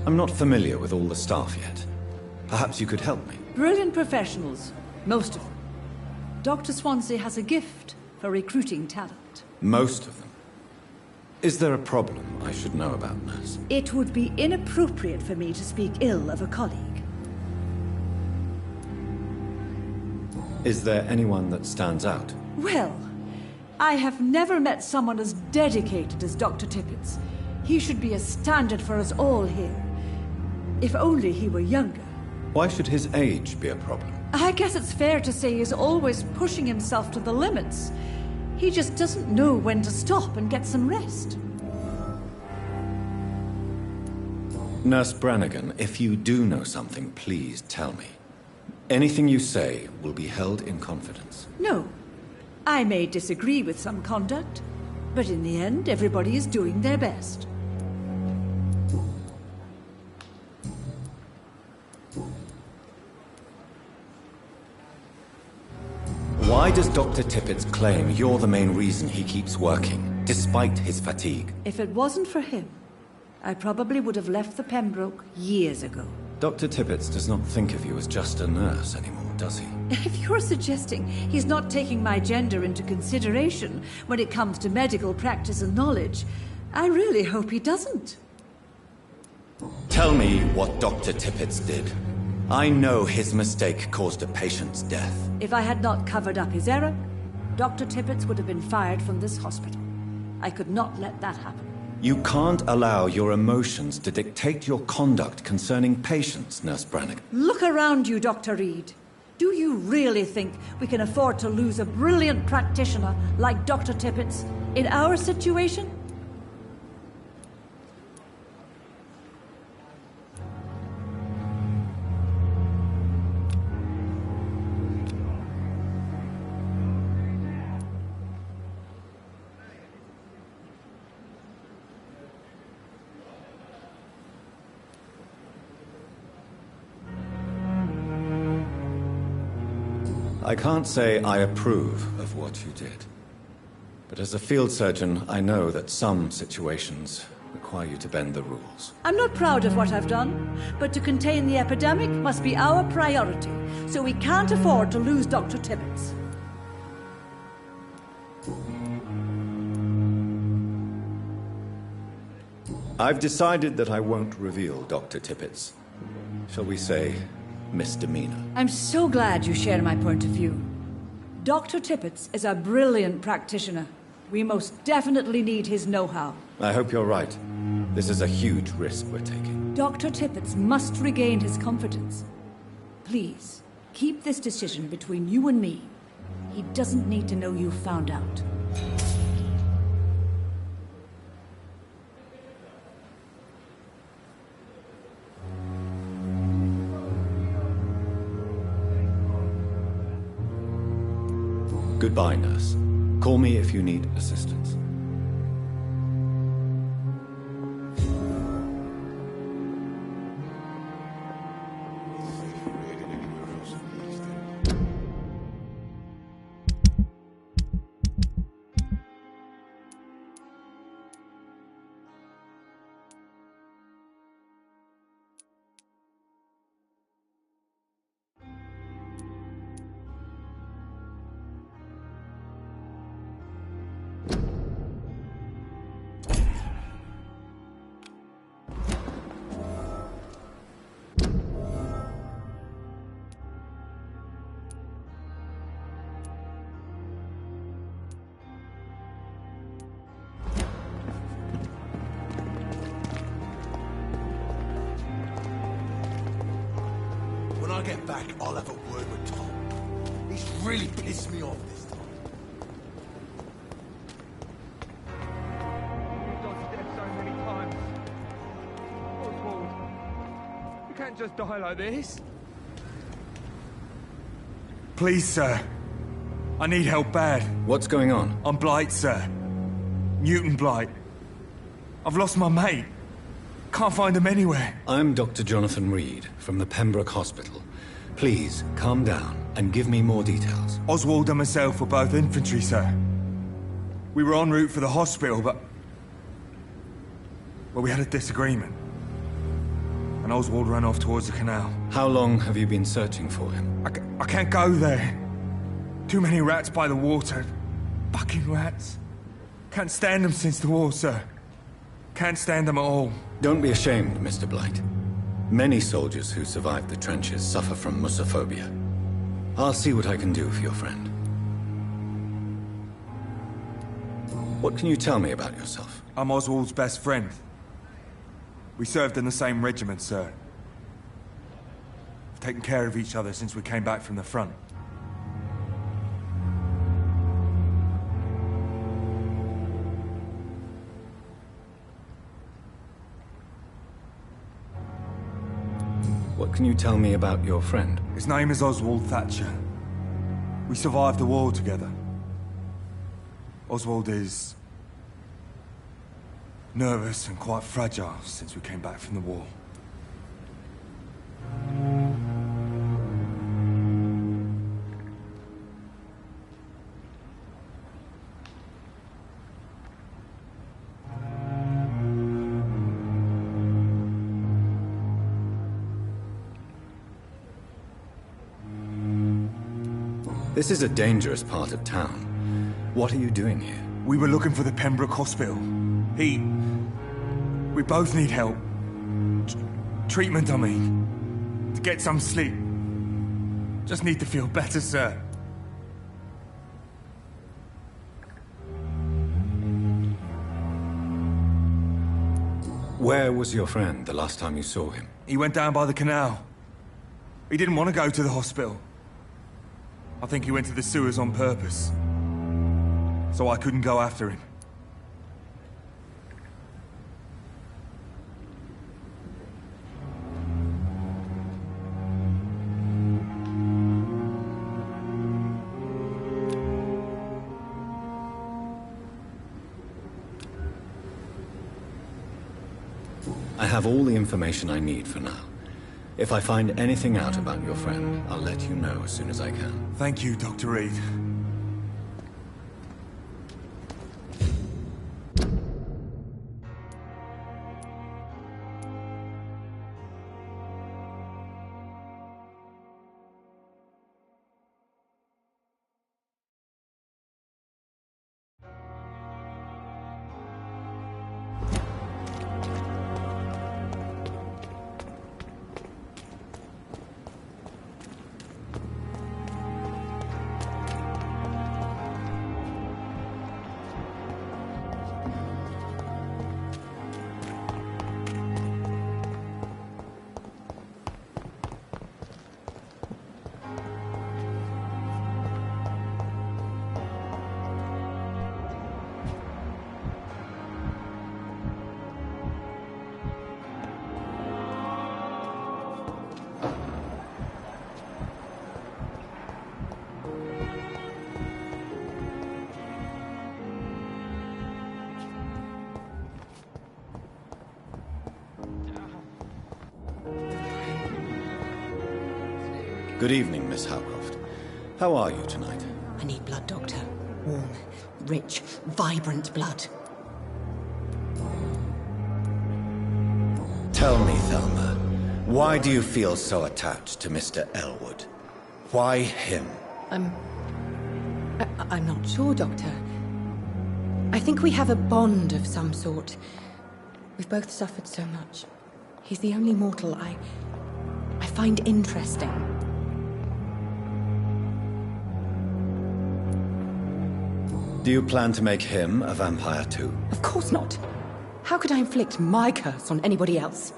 I'm not familiar with all the staff yet. Perhaps you could help me. Brilliant professionals, most of them. Dr. Swansea has a gift for recruiting talent. Most of them. Is there a problem I should know about, nurse? It would be inappropriate for me to speak ill of a colleague. Is there anyone that stands out? Well, I have never met someone as dedicated as Dr. Tippett's. He should be a standard for us all here. If only he were younger. Why should his age be a problem? I guess it's fair to say he's always pushing himself to the limits. He just doesn't know when to stop and get some rest. Nurse Brannigan, if you do know something, please tell me. Anything you say will be held in confidence. No. I may disagree with some conduct, but in the end, everybody is doing their best. Why does Dr. Tippett's claim you're the main reason he keeps working, despite his fatigue? If it wasn't for him, I probably would have left the Pembroke years ago. Dr. Tippett does not think of you as just a nurse anymore, does he? If you're suggesting he's not taking my gender into consideration when it comes to medical practice and knowledge, I really hope he doesn't. Tell me what Dr. Tippett did. I know his mistake caused a patient's death. If I had not covered up his error, Dr. Tippett would have been fired from this hospital. I could not let that happen. You can't allow your emotions to dictate your conduct concerning patients, Nurse Brannigan. Look around you, Dr. Reed. Do you really think we can afford to lose a brilliant practitioner like Dr. Tippett in our situation? I can't say I approve of what you did. But as a field surgeon, I know that some situations require you to bend the rules. I'm not proud of what I've done, but to contain the epidemic must be our priority, so we can't afford to lose Dr. Tippett. I've decided that I won't reveal Dr. Tippett's, shall we say, misdemeanor. I'm so glad you share my point of view. Dr. Tippett is a brilliant practitioner. We most definitely need his know-how. I hope you're right. This is a huge risk we're taking. Dr. Tippett must regain his confidence. Please, keep this decision between you and me. He doesn't need to know you found out. Goodbye, nurse. Call me if you need assistance. When I get back, I'll have a word with Tom. He's really pissed me off this time. We've dodged death so many times. Oswald, you can't just die like this. Please, sir. I need help bad. What's going on? I'm Blight, sir. Newton Blight. I've lost my mate. Can't find him anywhere. I'm Dr. Jonathan Reed from the Pembroke Hospital. Please, calm down and give me more details. Oswald and myself were both infantry, sir. We were en route for the hospital, but... well, we had a disagreement. And Oswald ran off towards the canal. How long have you been searching for him? I can't go there. Too many rats by the water. Fucking rats. Can't stand them since the war, sir. Can't stand them at all. Don't be ashamed, Mr. Blight. Many soldiers who survived the trenches suffer from musophobia. I'll see what I can do for your friend. What can you tell me about yourself? I'm Oswald's best friend. We served in the same regiment, sir. We've taken care of each other since we came back from the front. What can you tell me about your friend? His name is Oswald Thatcher. We survived the war together. Oswald is... nervous and quite fragile since we came back from the war. This is a dangerous part of town. What are you doing here? We were looking for the Pembroke Hospital. We both need help. Treatment, I mean. To get some sleep. Just need to feel better, sir. Where was your friend the last time you saw him? He went down by the canal. He didn't want to go to the hospital. I think he went to the sewers on purpose. So I couldn't go after him. I have all the information I need for now. If I find anything out about your friend, I'll let you know as soon as I can. Thank you, Dr. Reed. Good evening, Miss Howcroft. How are you tonight? I need blood, Doctor. Warm, rich, vibrant blood. Tell me, Thelma, why do you feel so attached to Mr. Elwood? Why him? I'm not sure, Doctor. I think we have a bond of some sort. We've both suffered so much. He's the only mortal I find interesting. Do you plan to make him a vampire too? Of course not. How could I inflict my curse on anybody else?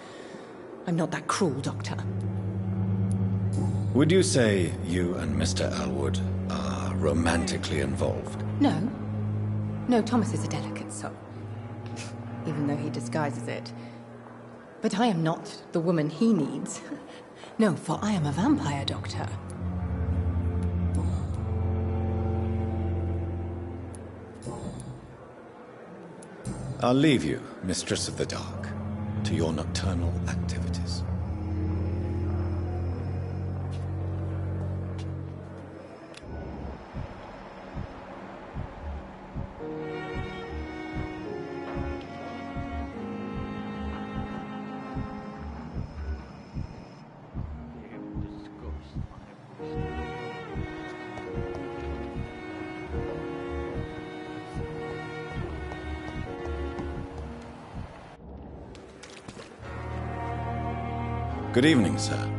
I'm not that cruel, Doctor. Would you say you and Mr. Elwood are romantically involved? No. No, Thomas is a delicate soul. Even though he disguises it. But I am not the woman he needs. No, for I am a vampire, Doctor. I'll leave you, Mistress of the Dark, to your nocturnal activities. Good evening, sir.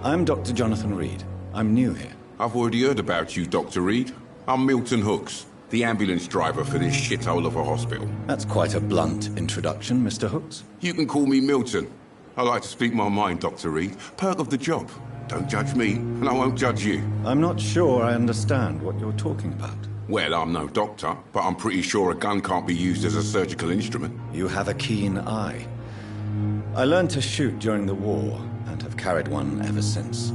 I'm Dr. Jonathan Reed. I'm new here. I've already heard about you, Dr. Reed. I'm Milton Hooks, the ambulance driver for this shithole of a hospital. That's quite a blunt introduction, Mr. Hooks. You can call me Milton. I like to speak my mind, Dr. Reed. Perk of the job. Don't judge me, and I won't judge you. I'm not sure I understand what you're talking about. Well, I'm no doctor, but I'm pretty sure a gun can't be used as a surgical instrument. You have a keen eye. I learned to shoot during the war, and have carried one ever since.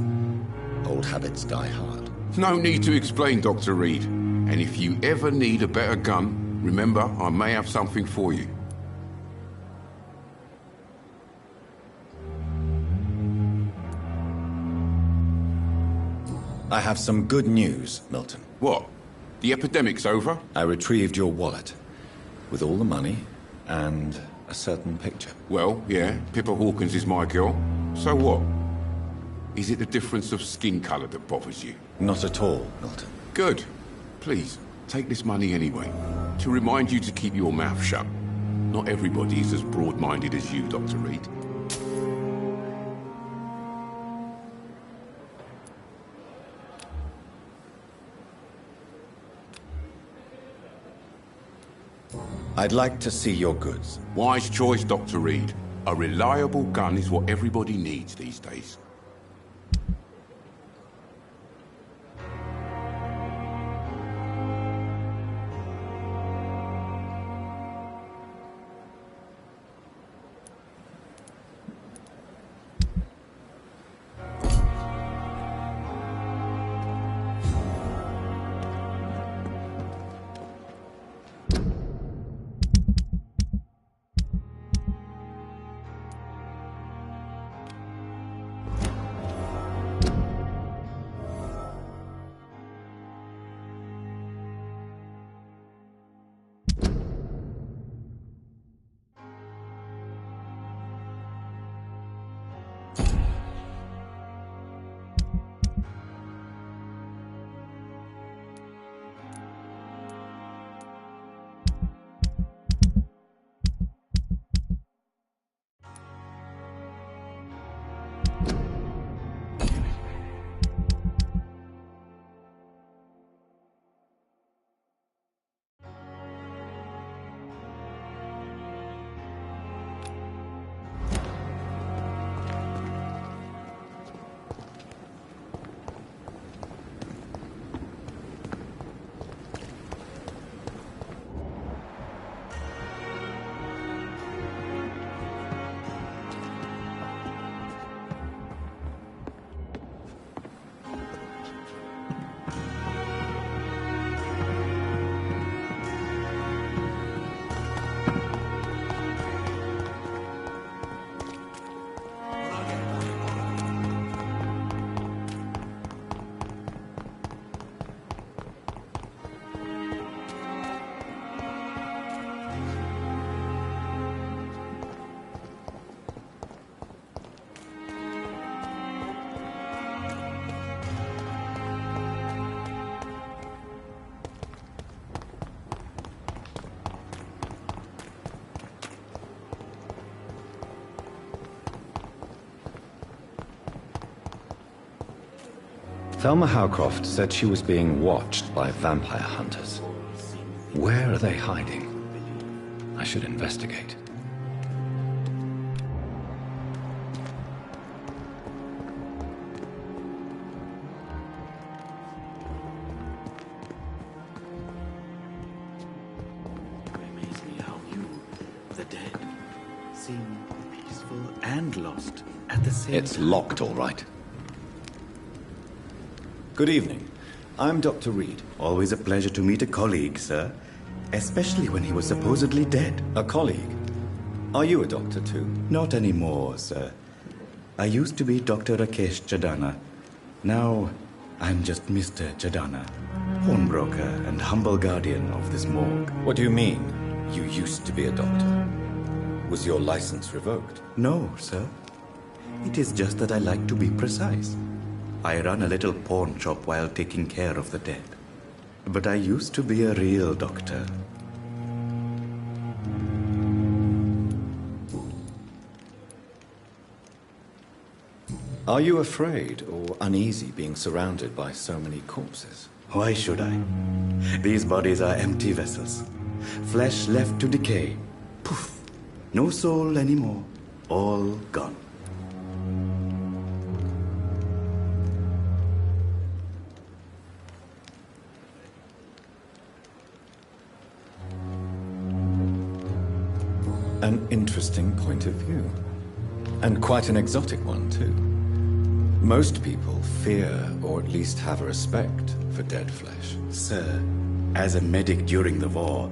Old habits die hard. No need to explain, Dr. Reed. And if you ever need a better gun, remember, I may have something for you. I have some good news, Milton. What? The epidemic's over? I retrieved your wallet, with all the money, and a certain picture. Well, yeah, Pippa Hawkins is my girl. So what? Is it the difference of skin colour that bothers you? Not at all, Milton. Good. Please, take this money anyway. To remind you to keep your mouth shut. Not everybody is as broad-minded as you, Dr. Reed. I'd like to see your goods. Wise choice, Dr. Reed. A reliable gun is what everybody needs these days. Thelma Howcroft said she was being watched by vampire hunters. Where are they hiding? I should investigate. Amaze me how you, the dead, seem peaceful and lost at the same time. It's locked, all right. Good evening. I'm Dr. Reed. Always a pleasure to meet a colleague, sir. Especially when he was supposedly dead. A colleague? Are you a doctor too? Not anymore, sir. I used to be Dr. Rakesh Chadana. Now, I'm just Mr. Chadana, pawnbroker and humble guardian of this morgue. What do you mean, you used to be a doctor? Was your license revoked? No, sir. It is just that I like to be precise. I run a little pawn shop while taking care of the dead. But I used to be a real doctor. Are you afraid or uneasy being surrounded by so many corpses? Why should I? These bodies are empty vessels. Flesh left to decay. Poof! No soul anymore. All gone. An interesting point of view. And quite an exotic one, too. Most people fear, or at least have a respect, for dead flesh. Sir, as a medic during the war,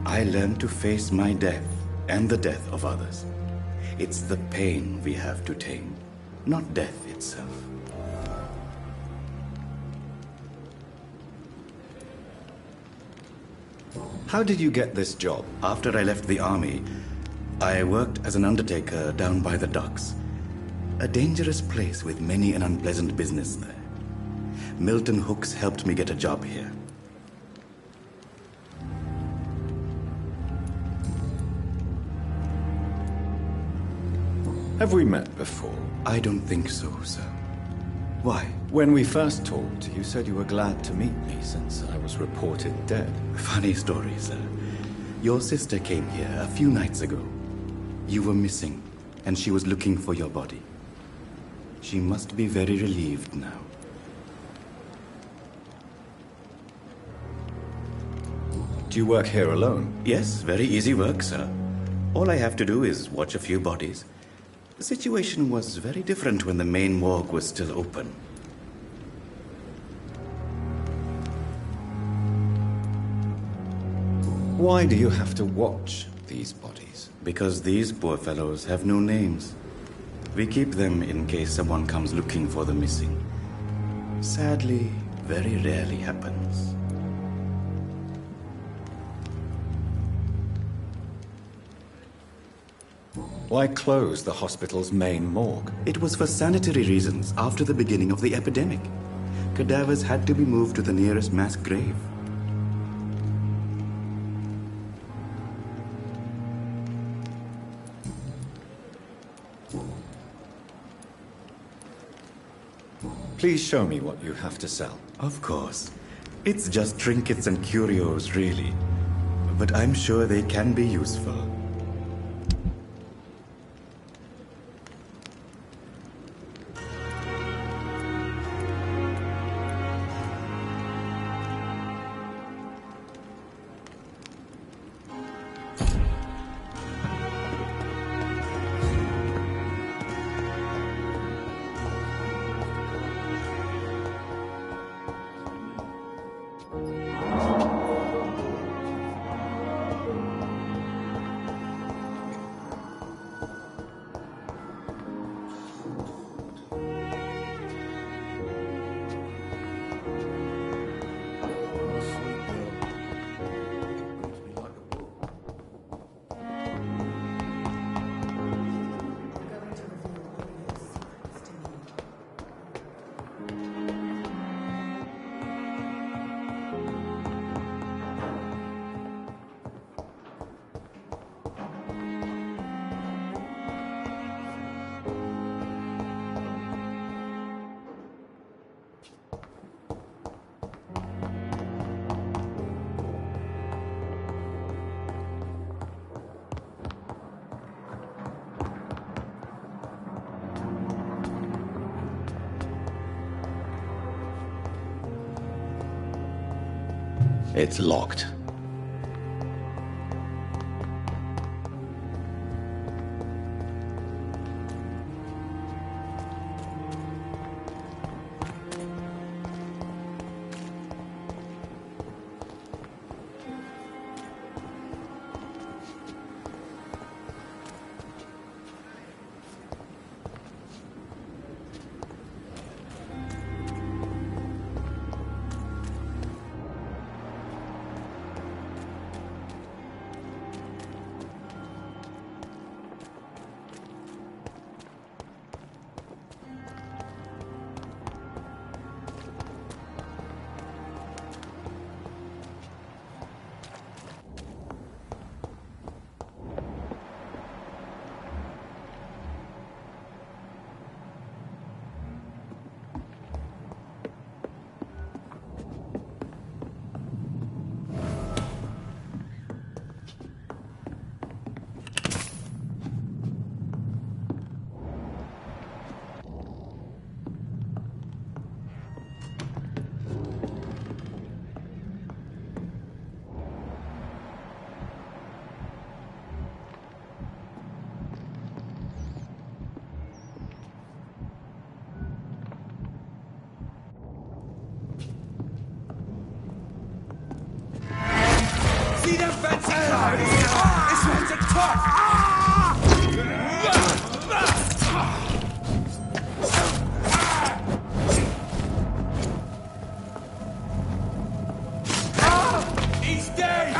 I learned to face my death and the death of others. It's the pain we have to tame, not death itself. How did you get this job? After I left the army, I worked as an undertaker down by the docks. A dangerous place with many an unpleasant business there. Milton Hooks helped me get a job here. Have we met before? I don't think so, sir. Why? When we first talked, you said you were glad to meet me since I was reported dead. Funny story, sir. Your sister came here a few nights ago. You were missing, and she was looking for your body. She must be very relieved now. Do you work here alone? Yes, very easy work, sir. All I have to do is watch a few bodies. The situation was very different when the main morgue was still open. Why do you have to watch these bodies? Because these poor fellows have no names. We keep them in case someone comes looking for the missing. Sadly, very rarely happens. Why close the hospital's main morgue? It was for sanitary reasons after the beginning of the epidemic. Cadavers had to be moved to the nearest mass grave. Please show me what you have to sell. Of course. It's just trinkets and curios, really. But I'm sure they can be useful. It's locked. See them fancy cars? This one's a tough! He's dead!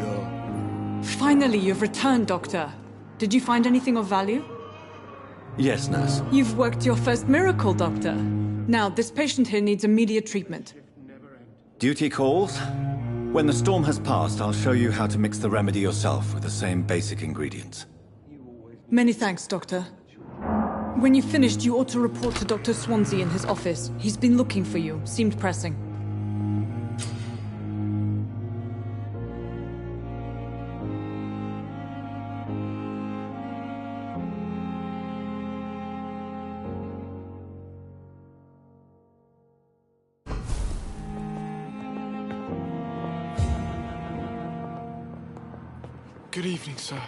girl. Finally, you've returned, Doctor. Did you find anything of value? Yes, nurse. You've worked your first miracle, Doctor. Now, this patient here needs immediate treatment. Duty calls. When the storm has passed, I'll show you how to mix the remedy yourself with the same basic ingredients. Many thanks, Doctor. When you've finished, you ought to report to Dr. Swansea in his office. He's been looking for you. Seemed pressing. Good evening, sir.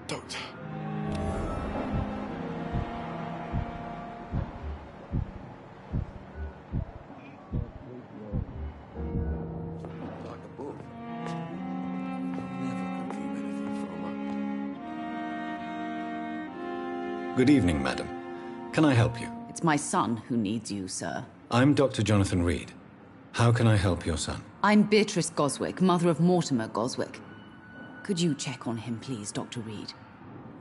Doctor. Like a book. Never could keep anything from her. Good evening, madam. Can I help you? It's my son who needs you, sir. I'm Dr. Jonathan Reed. How can I help your son? I'm Beatrice Goswick, mother of Mortimer Goswick. Could you check on him, please, Dr. Reed?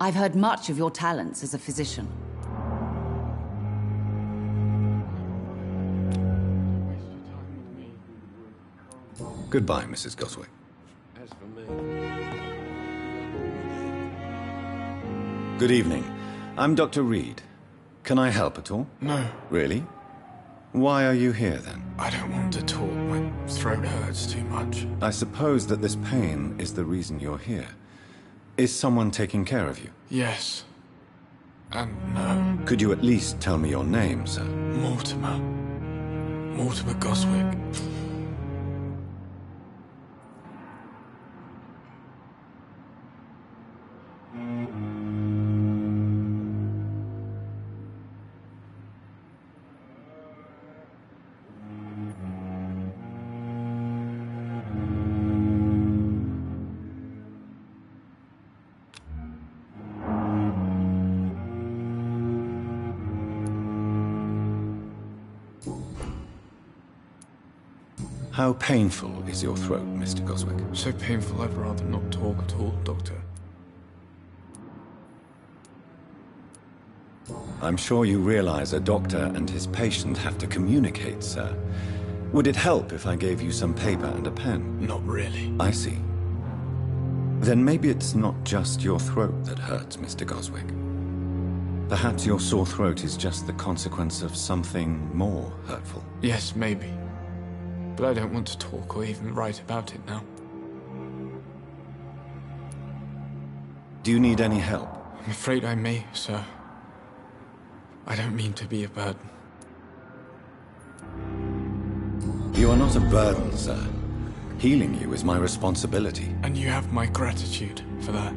I've heard much of your talents as a physician. Goodbye, Mrs. Goswick. As for me... Good evening. I'm Dr. Reed. Can I help at all? No. Really? Why are you here, then? I don't want to talk. My throat hurts too much. I suppose that this pain is the reason you're here. Is someone taking care of you? Yes. And no. Could you at least tell me your name, sir? Mortimer. Mortimer Goswick. How painful is your throat, Mr. Goswick? So painful I'd rather not talk at all, Doctor. I'm sure you realize a doctor and his patient have to communicate, sir. Would it help if I gave you some paper and a pen? Not really. I see. Then maybe it's not just your throat that hurts, Mr. Goswick. Perhaps your sore throat is just the consequence of something more hurtful. Yes, maybe. But I don't want to talk or even write about it now. Do you need any help? I'm afraid I may, sir. I don't mean to be a burden. You are not a burden, sir. Healing you is my responsibility. And you have my gratitude for that.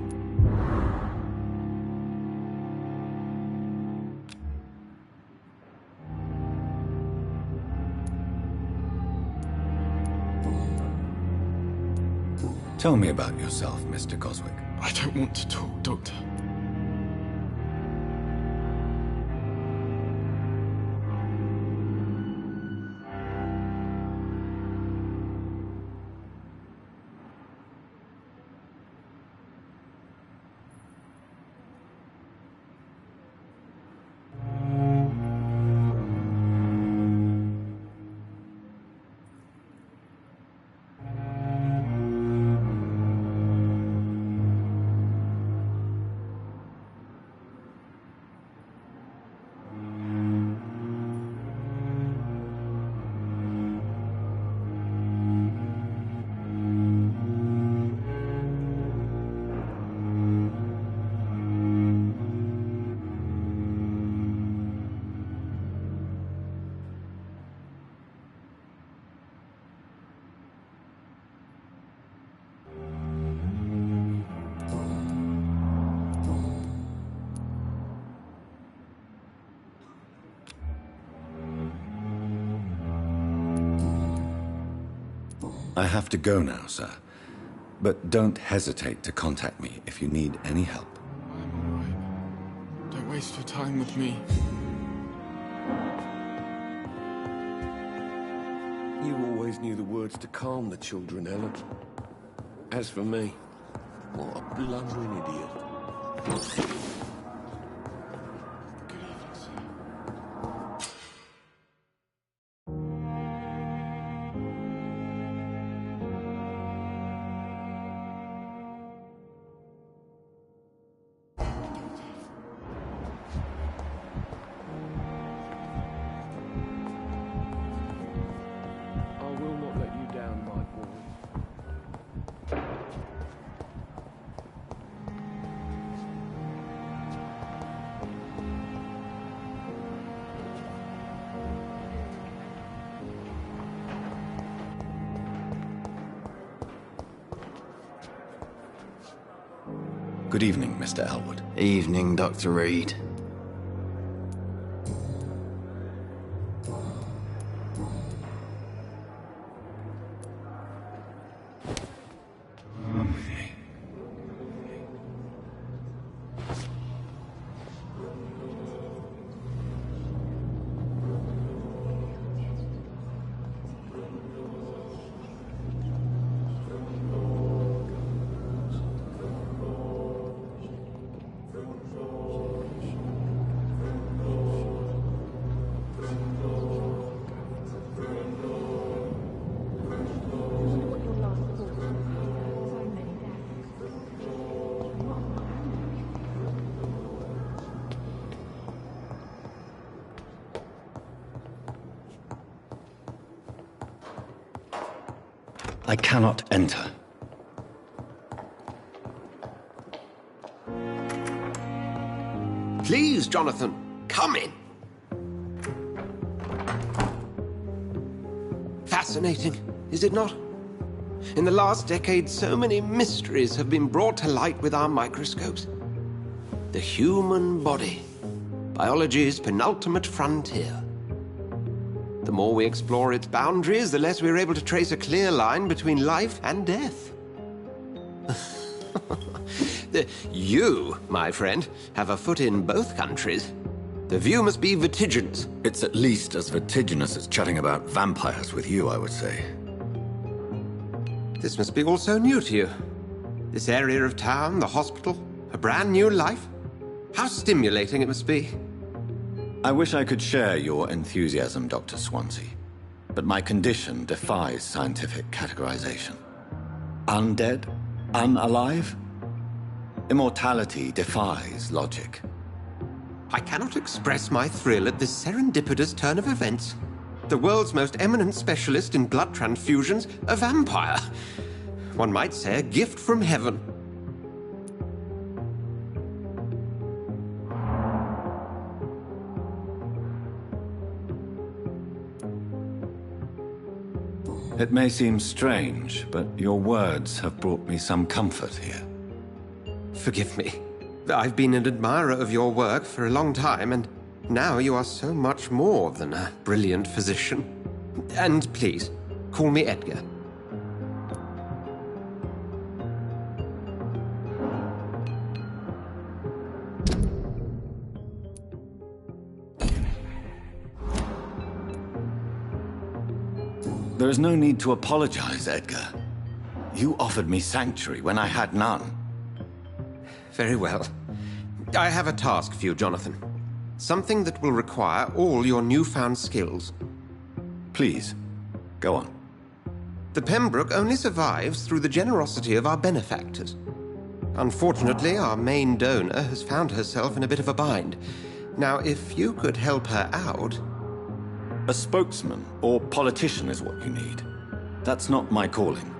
Tell me about yourself, Mr. Goswick. I don't want to talk, Doctor. I have to go now, sir. But don't hesitate to contact me if you need any help. I'm all right. Don't waste your time with me. You always knew the words to calm the children, Ellen. As for me, what a blundering idiot. I will not let you down, my boy. Good evening, Mr. Elwood. Evening, Dr. Reed. I cannot enter. Please, Jonathan, come in. Fascinating, is it not? In the last decade, so many mysteries have been brought to light with our microscopes. The human body, biology's penultimate frontier. The more we explore its boundaries, the less we're able to trace a clear line between life and death. You, my friend, have a foot in both countries. The view must be vertiginous. It's at least as vertiginous as chatting about vampires with you, I would say. This must be all so new to you. This area of town, the hospital, a brand new life. How stimulating it must be. I wish I could share your enthusiasm, Dr. Swansea, but my condition defies scientific categorization. Undead? Unalive? Immortality defies logic. I cannot express my thrill at this serendipitous turn of events. The world's most eminent specialist in blood transfusions, a vampire. One might say a gift from heaven. It may seem strange, but your words have brought me some comfort here. Forgive me. I've been an admirer of your work for a long time, and now you are so much more than a brilliant physician. And please, call me Edgar. There is no need to apologize, Edgar. You offered me sanctuary when I had none. Very well. I have a task for you, Jonathan. Something that will require all your newfound skills. Please, go on. The Pembroke only survives through the generosity of our benefactors. Unfortunately, our main donor has found herself in a bit of a bind. Now, if you could help her out... A spokesman or politician is what you need. That's not my calling.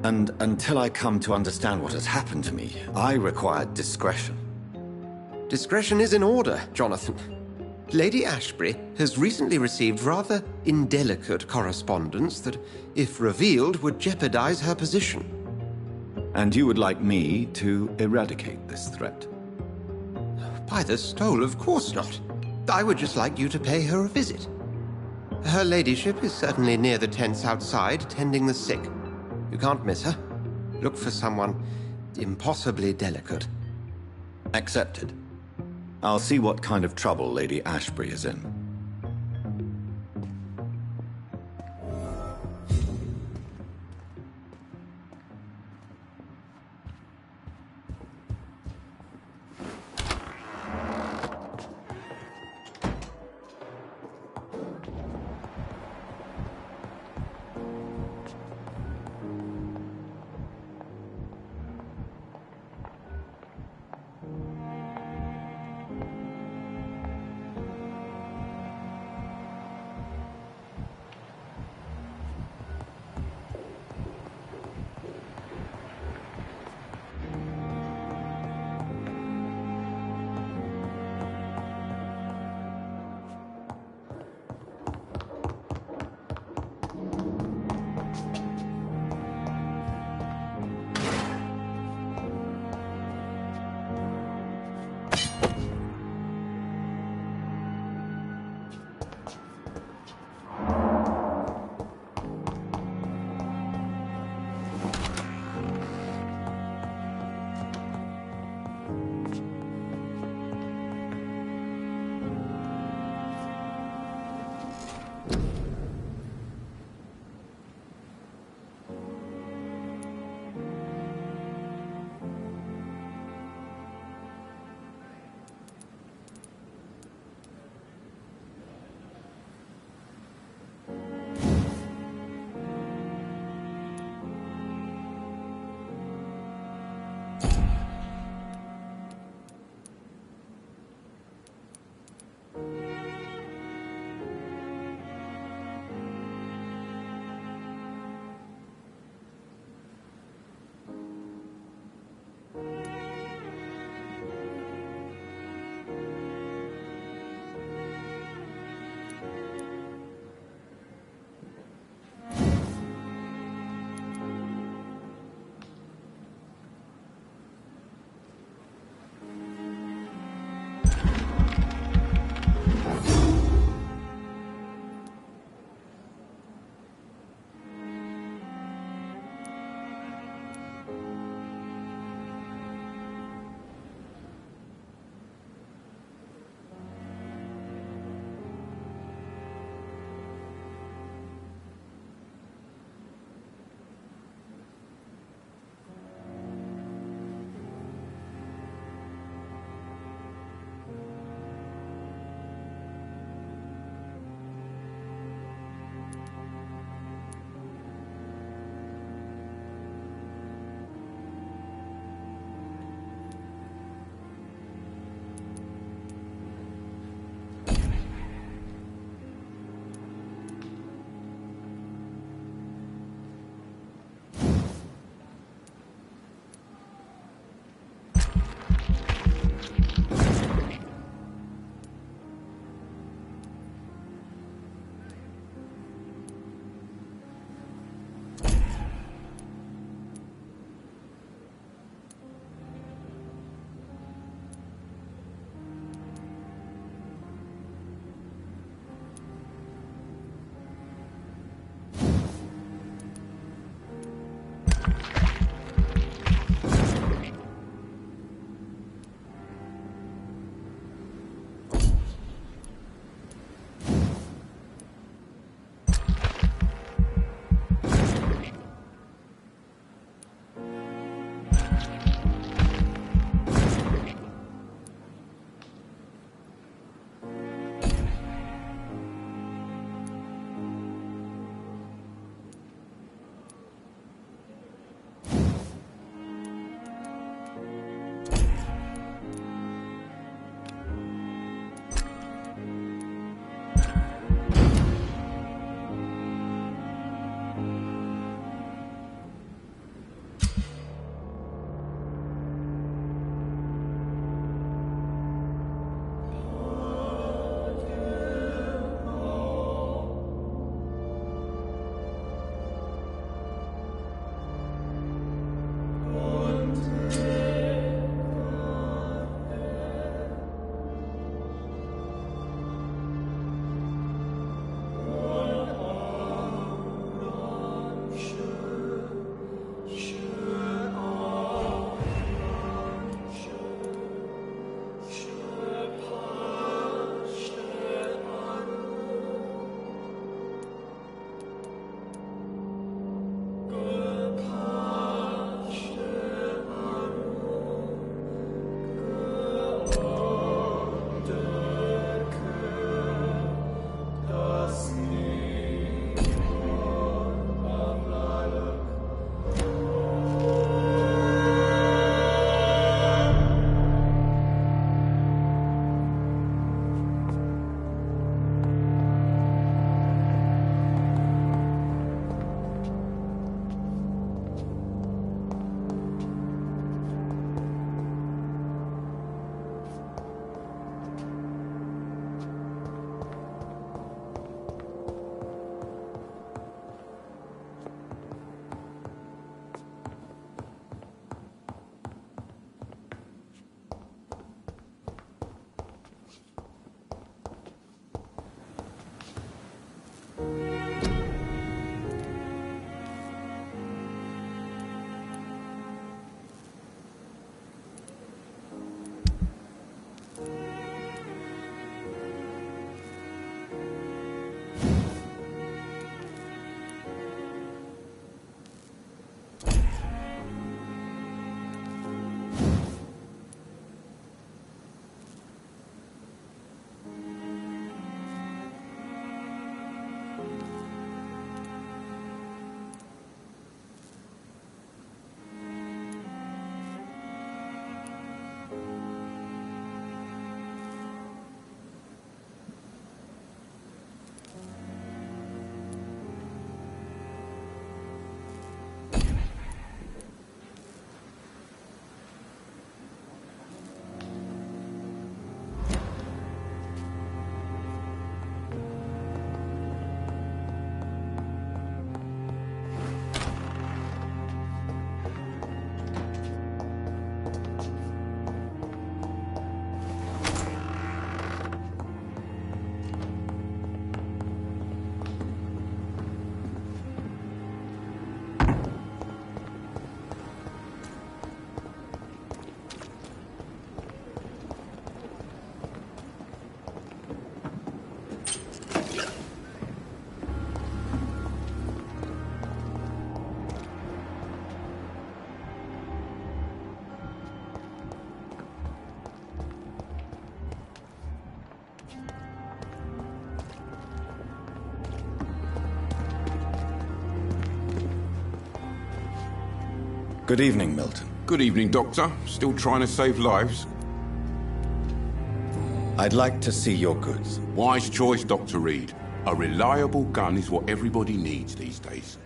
And until I come to understand what has happened to me, I require discretion. Discretion is in order, Jonathan. Lady Ashbury has recently received rather indelicate correspondence that, if revealed, would jeopardize her position. And you would like me to eradicate this threat? By the stole, of course not. I would just like you to pay her a visit. Her ladyship is certainly near the tents outside, tending the sick. You can't miss her. Look for someone impossibly delicate. Accepted. I'll see what kind of trouble Lady Ashbury is in. Good evening, Milton. Good evening, Doctor. Still trying to save lives? I'd like to see your goods. Wise choice, Dr. Reed. A reliable gun is what everybody needs these days.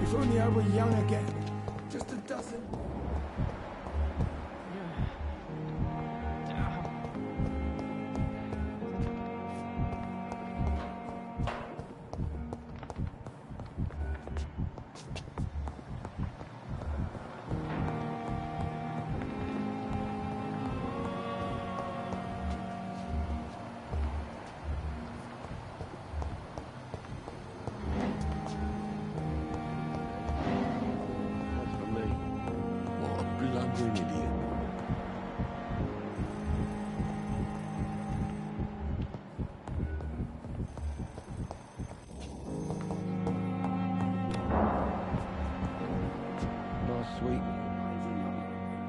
If only I were young again. Just a dozen.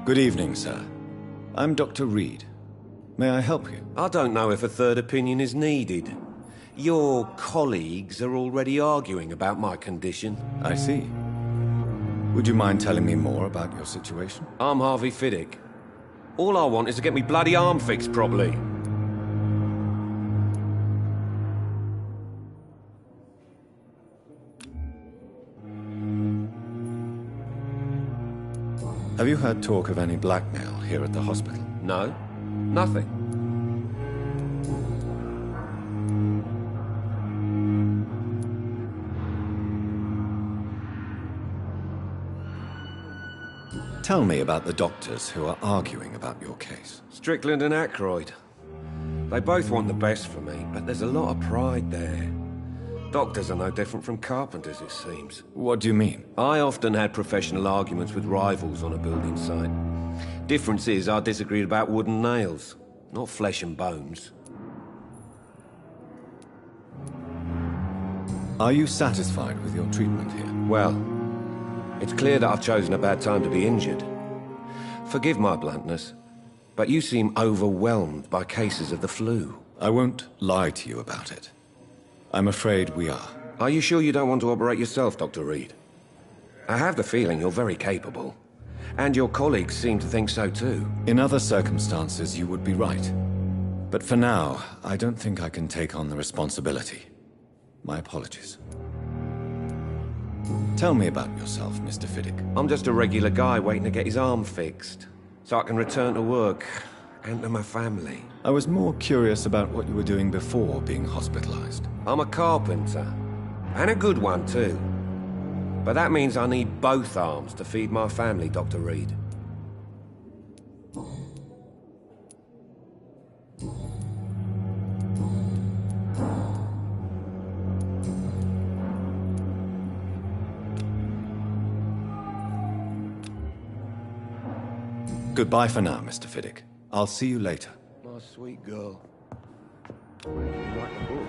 Good evening, sir. I'm Dr. Reed. May I help you? I don't know if a third opinion is needed. Your colleagues are already arguing about my condition. I see. Would you mind telling me more about your situation? I'm Harvey Fiddick. All I want is to get me bloody arm fixed properly. Have you heard talk of any blackmail here at the hospital? No, nothing. Tell me about the doctors who are arguing about your case. Strickland and Aykroyd. They both want the best for me, but there's a lot of pride there. Doctors are no different from carpenters, it seems. What do you mean? I often had professional arguments with rivals on a building site. Difference is, I disagreed about wooden nails, not flesh and bones. Are you satisfied with your treatment here? Well, it's clear that I've chosen a bad time to be injured. Forgive my bluntness, but you seem overwhelmed by cases of the flu. I won't lie to you about it. I'm afraid we are. Are you sure you don't want to operate yourself, Dr. Reed? I have the feeling you're very capable. And your colleagues seem to think so too. In other circumstances, you would be right. But for now, I don't think I can take on the responsibility. My apologies. Tell me about yourself, Mr. Fiddick. I'm just a regular guy waiting to get his arm fixed, so I can return to work and to my family. I was more curious about what you were doing before being hospitalized. I'm a carpenter, and a good one too. But that means I need both arms to feed my family, Dr. Reed. Goodbye for now, Mr. Fiddick. I'll see you later. My sweet girl. When did you write the book?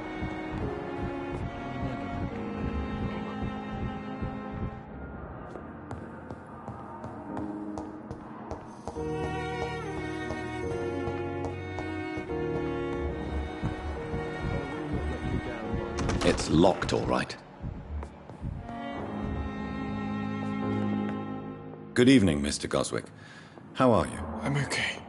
It's locked, all right. Good evening, Mr. Goswick. How are you? I'm okay.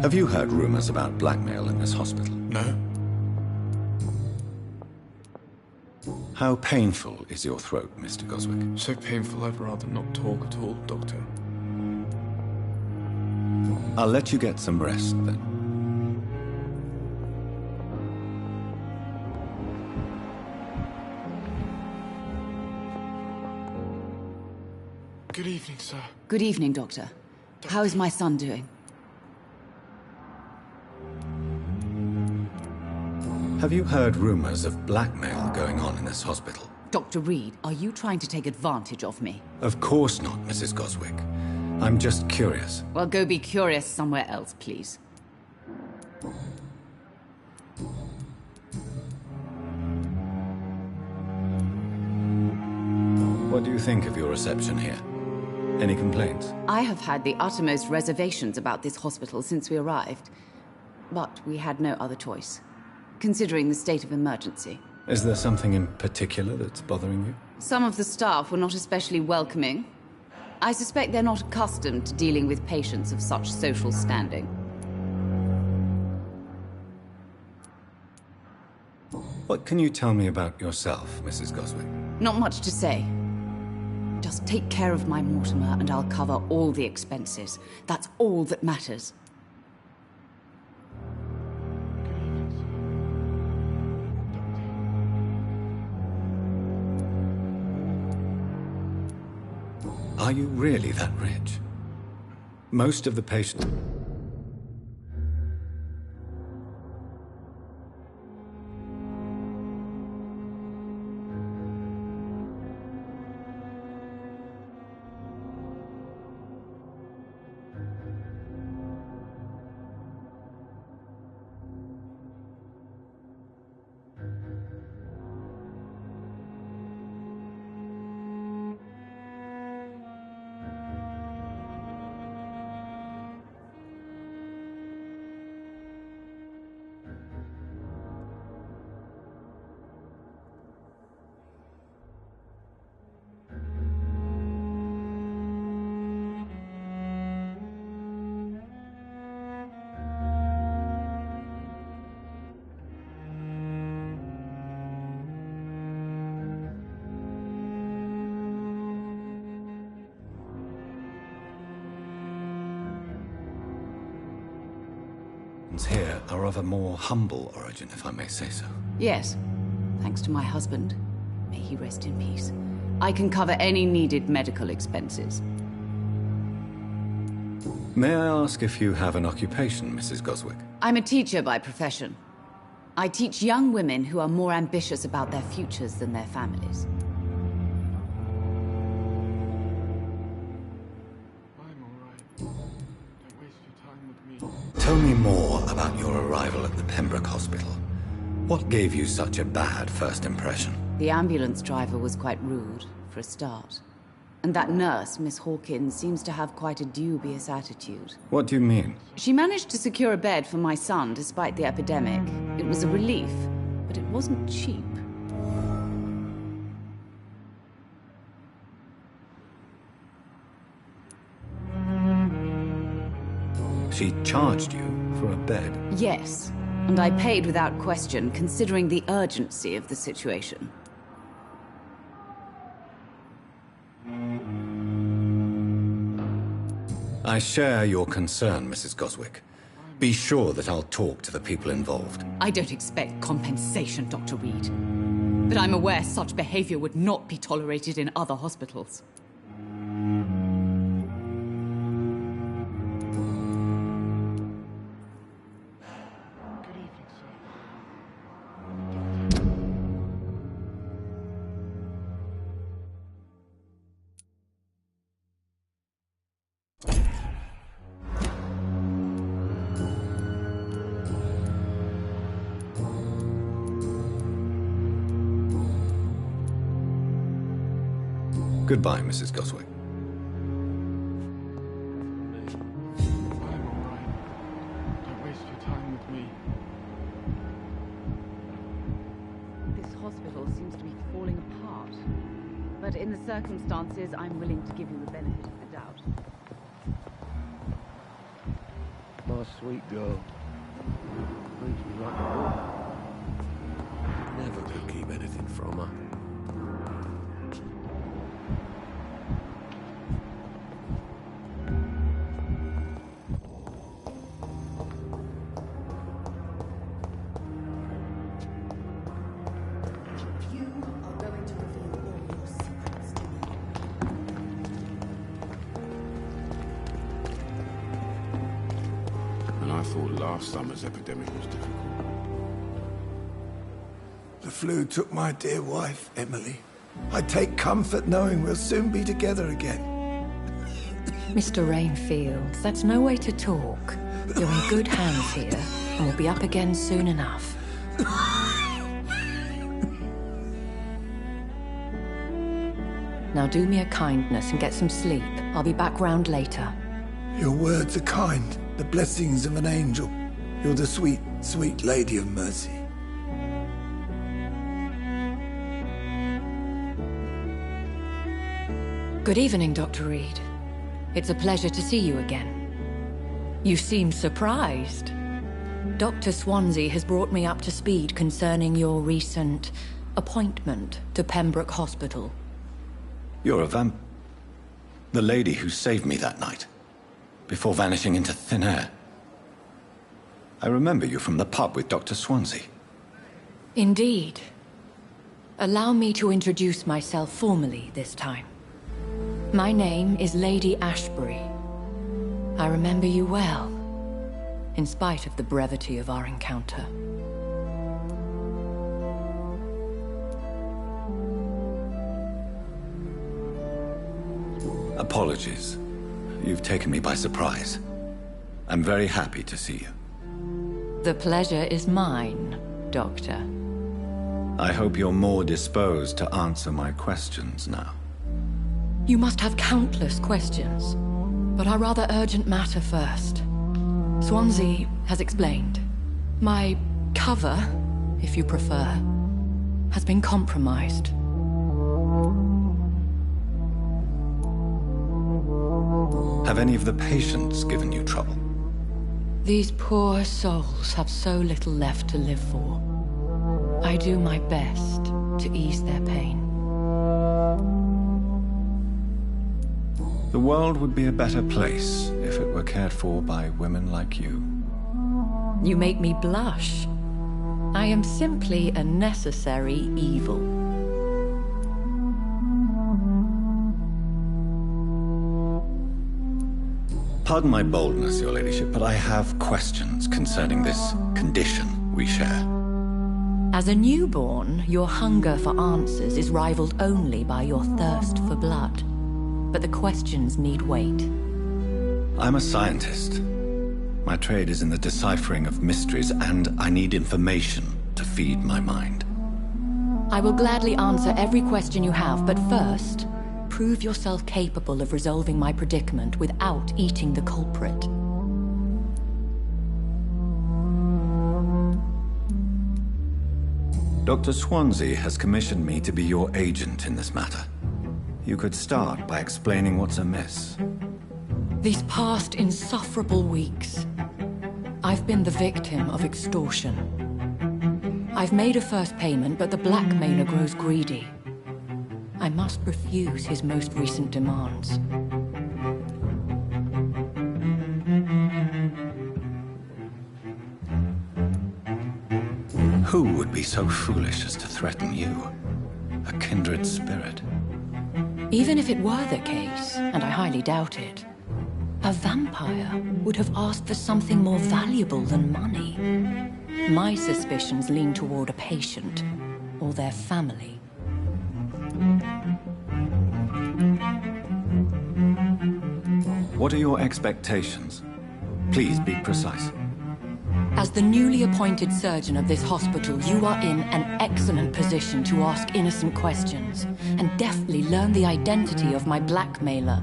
Have you heard rumors about blackmail in this hospital? No. How painful is your throat, Mr. Goswick? So painful I'd rather not talk at all, Doctor. I'll let you get some rest, then. Good evening, sir. Good evening, Doctor. How is my son doing? Have you heard rumors of blackmail going on in this hospital? Dr. Reed, are you trying to take advantage of me? Of course not, Mrs. Goswick. I'm just curious. Well, go be curious somewhere else, please. What do you think of your reception here? Any complaints? I have had the uttermost reservations about this hospital since we arrived. But we had no other choice, considering the state of emergency. Is there something in particular that's bothering you? Some of the staff were not especially welcoming. I suspect they're not accustomed to dealing with patients of such social standing. What can you tell me about yourself, Mrs. Goswick? Not much to say. Just take care of my Mortimer and I'll cover all the expenses. That's all that matters. Are you really that rich? Most of the patients... here are of a more humble origin, if I may say so. Yes. Thanks to my husband. May he rest in peace. I can cover any needed medical expenses. May I ask if you have an occupation, Mrs. Goswick? I'm a teacher by profession. I teach young women who are more ambitious about their futures than their families. Tell me more about your arrival at the Pembroke Hospital. What gave you such a bad first impression? The ambulance driver was quite rude, for a start. And that nurse, Miss Hawkins, seems to have quite a dubious attitude. What do you mean? She managed to secure a bed for my son despite the epidemic. It was a relief, but it wasn't cheap. She charged you for a bed? Yes, and I paid without question, considering the urgency of the situation. I share your concern, Mrs. Goswick. Be sure that I'll talk to the people involved. I don't expect compensation, Dr. Reed. But I'm aware such behavior would not be tolerated in other hospitals. Goodbye, Mrs. Goswick. I'm all right. Don't waste your time with me. This hospital seems to be falling apart. But in the circumstances, I'm willing to give you the benefit of the doubt. My sweet girl. Treats me like a woman. Never could keep anything from her. And I thought last summer's epidemic was difficult. flu took my dear wife, Emily. I take comfort knowing we'll soon be together again. Mr. Rainfield, that's no way to talk. You're in good hands here, and we'll be up again soon enough. Now do me a kindness and get some sleep. I'll be back round later. Your words are kind, the blessings of an angel. You're the sweet, sweet Lady of Mercy. Good evening, Dr. Reed. It's a pleasure to see you again. You seem surprised. Dr. Swansea has brought me up to speed concerning your recent appointment to Pembroke Hospital. You're a the lady who saved me that night, before vanishing into thin air. I remember you from the pub with Dr. Swansea. Indeed. Allow me to introduce myself formally this time. My name is Lady Ashbury. I remember you well, in spite of the brevity of our encounter. Apologies. You've taken me by surprise. I'm very happy to see you. The pleasure is mine, Doctor. I hope you're more disposed to answer my questions now. You must have countless questions, but our rather urgent matter first. Swansea has explained. My cover, if you prefer, has been compromised. Have any of the patients given you trouble? These poor souls have so little left to live for. I do my best to ease their pain. The world would be a better place if it were cared for by women like you. You make me blush. I am simply a necessary evil. Pardon my boldness, Your Ladyship, but I have questions concerning this condition we share. As a newborn, your hunger for answers is rivaled only by your thirst for blood. But the questions need wait. I'm a scientist. My trade is in the deciphering of mysteries, and I need information to feed my mind. I will gladly answer every question you have, but first, prove yourself capable of resolving my predicament without eating the culprit. Dr. Swansea has commissioned me to be your agent in this matter. You could start by explaining what's amiss. These past insufferable weeks, I've been the victim of extortion. I've made a first payment, but the blackmailer grows greedy. I must refuse his most recent demands. Who would be so foolish as to threaten you? A kindred spirit. Even if it were the case, and I highly doubt it, a vampire would have asked for something more valuable than money. My suspicions lean toward a patient, or their family. What are your expectations? Please be precise. As the newly appointed surgeon of this hospital, you are in an excellent position to ask innocent questions and deftly learn the identity of my blackmailer.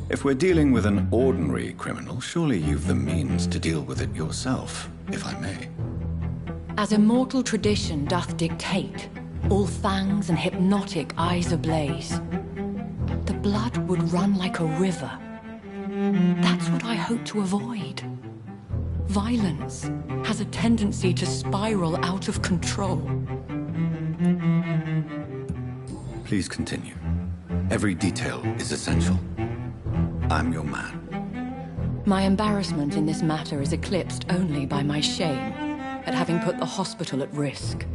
If we're dealing with an ordinary criminal, surely you've the means to deal with it yourself, if I may. As immortal tradition doth dictate, all fangs and hypnotic eyes ablaze, the blood would run like a river. That's what I hope to avoid. Violence has a tendency to spiral out of control. Please continue. Every detail is essential. I'm your man. My embarrassment in this matter is eclipsed only by my shame at having put the hospital at risk.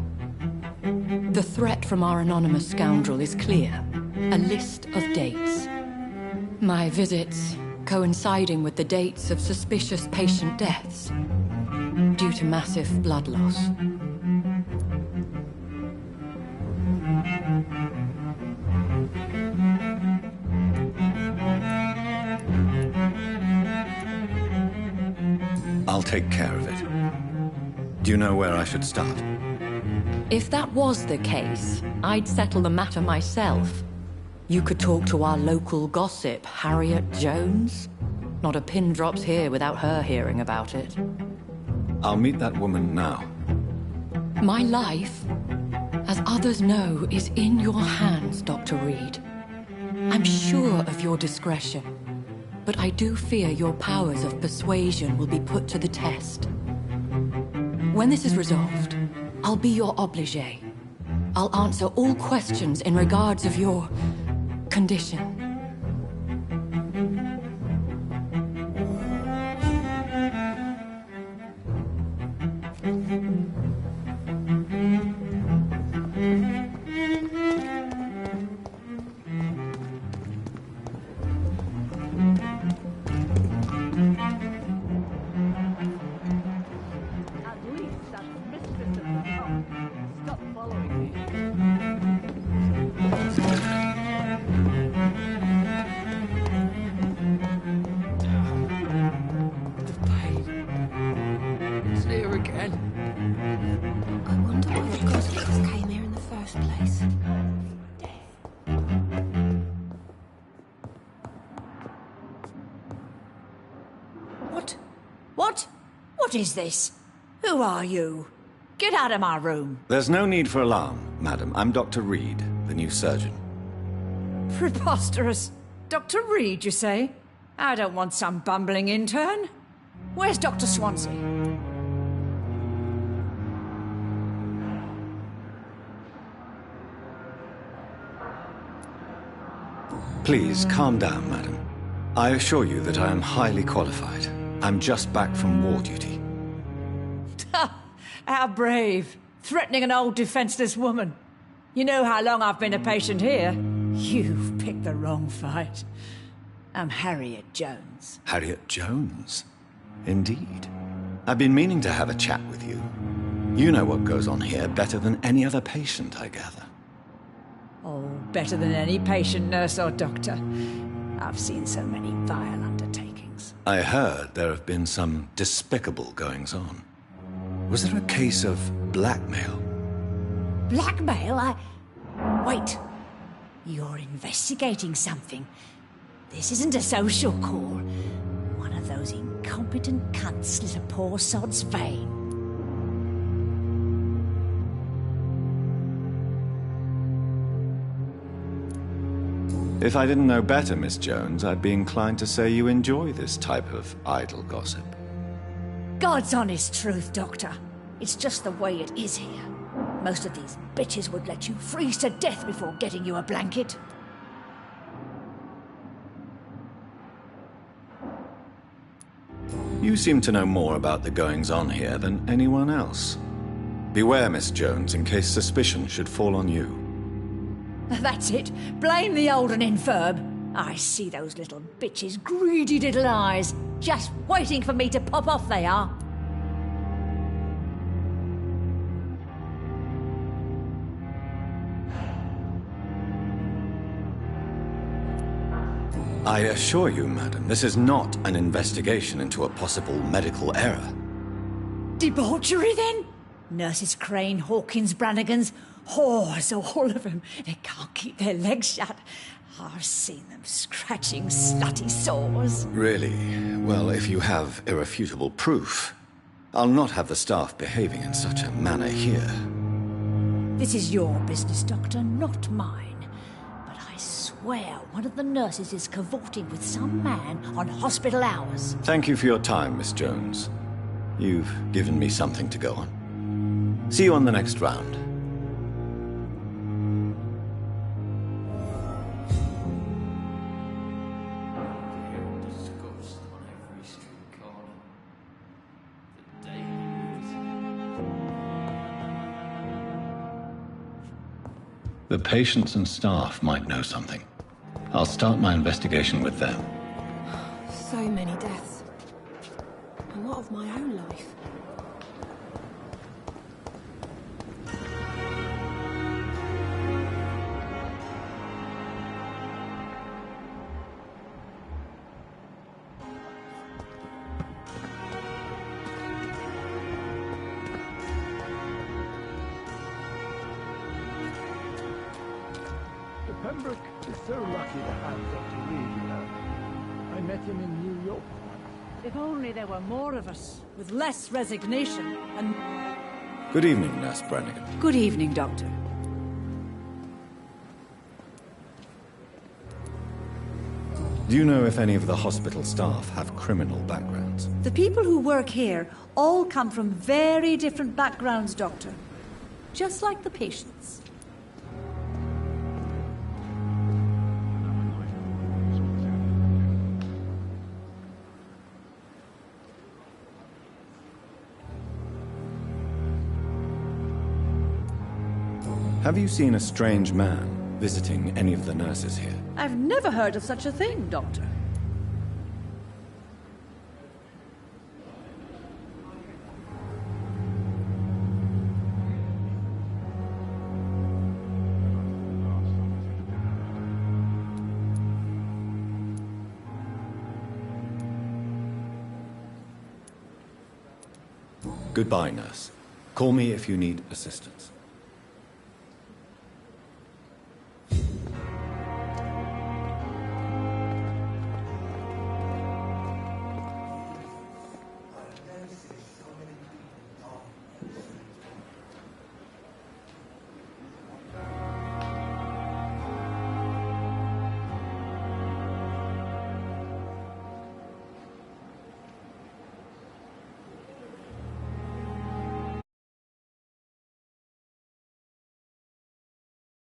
The threat from our anonymous scoundrel is clear. A list of dates. My visits coinciding with the dates of suspicious patient deaths due to massive blood loss. I'll take care of it. Do you know where I should start? If that was the case, I'd settle the matter myself. You could talk to our local gossip, Harriet Jones. Not a pin drops here without her hearing about it. I'll meet that woman now. My life, as others know, is in your hands, Dr. Reed. I'm sure of your discretion, but I do fear your powers of persuasion will be put to the test. When this is resolved, I'll be your obligé. I'll answer all questions in regards of your condition. What is this? Who are you? Get out of my room. There's no need for alarm, madam. I'm Dr. Reed, the new surgeon. Preposterous. Dr. Reed, you say? I don't want some bumbling intern. Where's Dr. Swansea? Please, calm down, madam. I assure you that I am highly qualified. I'm just back from war duty. How brave. Threatening an old defenseless woman. You know how long I've been a patient here? You've picked the wrong fight. I'm Harriet Jones. Harriet Jones? Indeed. I've been meaning to have a chat with you. You know what goes on here better than any other patient, I gather. Oh, better than any patient, nurse or doctor. I've seen so many vile undertakings. I heard there have been some despicable goings-on. Was there a case of blackmail? Blackmail? Wait. You're investigating something. This isn't a social call. One of those incompetent cunts slit a poor sod's vein. If I didn't know better, Miss Jones, I'd be inclined to say you enjoy this type of idle gossip. God's honest truth, Doctor. It's just the way it is here. Most of these bitches would let you freeze to death before getting you a blanket. You seem to know more about the goings-on here than anyone else. Beware, Miss Jones, in case suspicion should fall on you. That's it. Blame the old and infirm. I see those little bitches' greedy little eyes. Just waiting for me to pop off, they are. I assure you, madam, this is not an investigation into a possible medical error. Debauchery, then? Nurses Crane, Hawkins, Brannigans, whores, all of them. They can't keep their legs shut. I've seen them scratching slutty sores. Really? Well, if you have irrefutable proof, I'll not have the staff behaving in such a manner here. This is your business, Doctor, not mine. But I swear one of the nurses is cavorting with some man on hospital hours. Thank you for your time, Miss Jones. You've given me something to go on. See you on the next round. The patients and staff might know something. I'll start my investigation with them. So many deaths. A lot of my own life. Pembroke is so lucky to have Dr. Reed, you know. I met him in New York once. If only there were more of us, with less resignation and... Good evening, Nurse Brannigan. Good evening, Doctor. Do you know if any of the hospital staff have criminal backgrounds? The people who work here all come from very different backgrounds, Doctor. Just like the patients. Have you seen a strange man visiting any of the nurses here? I've never heard of such a thing, Doctor. Goodbye, nurse. Call me if you need assistance.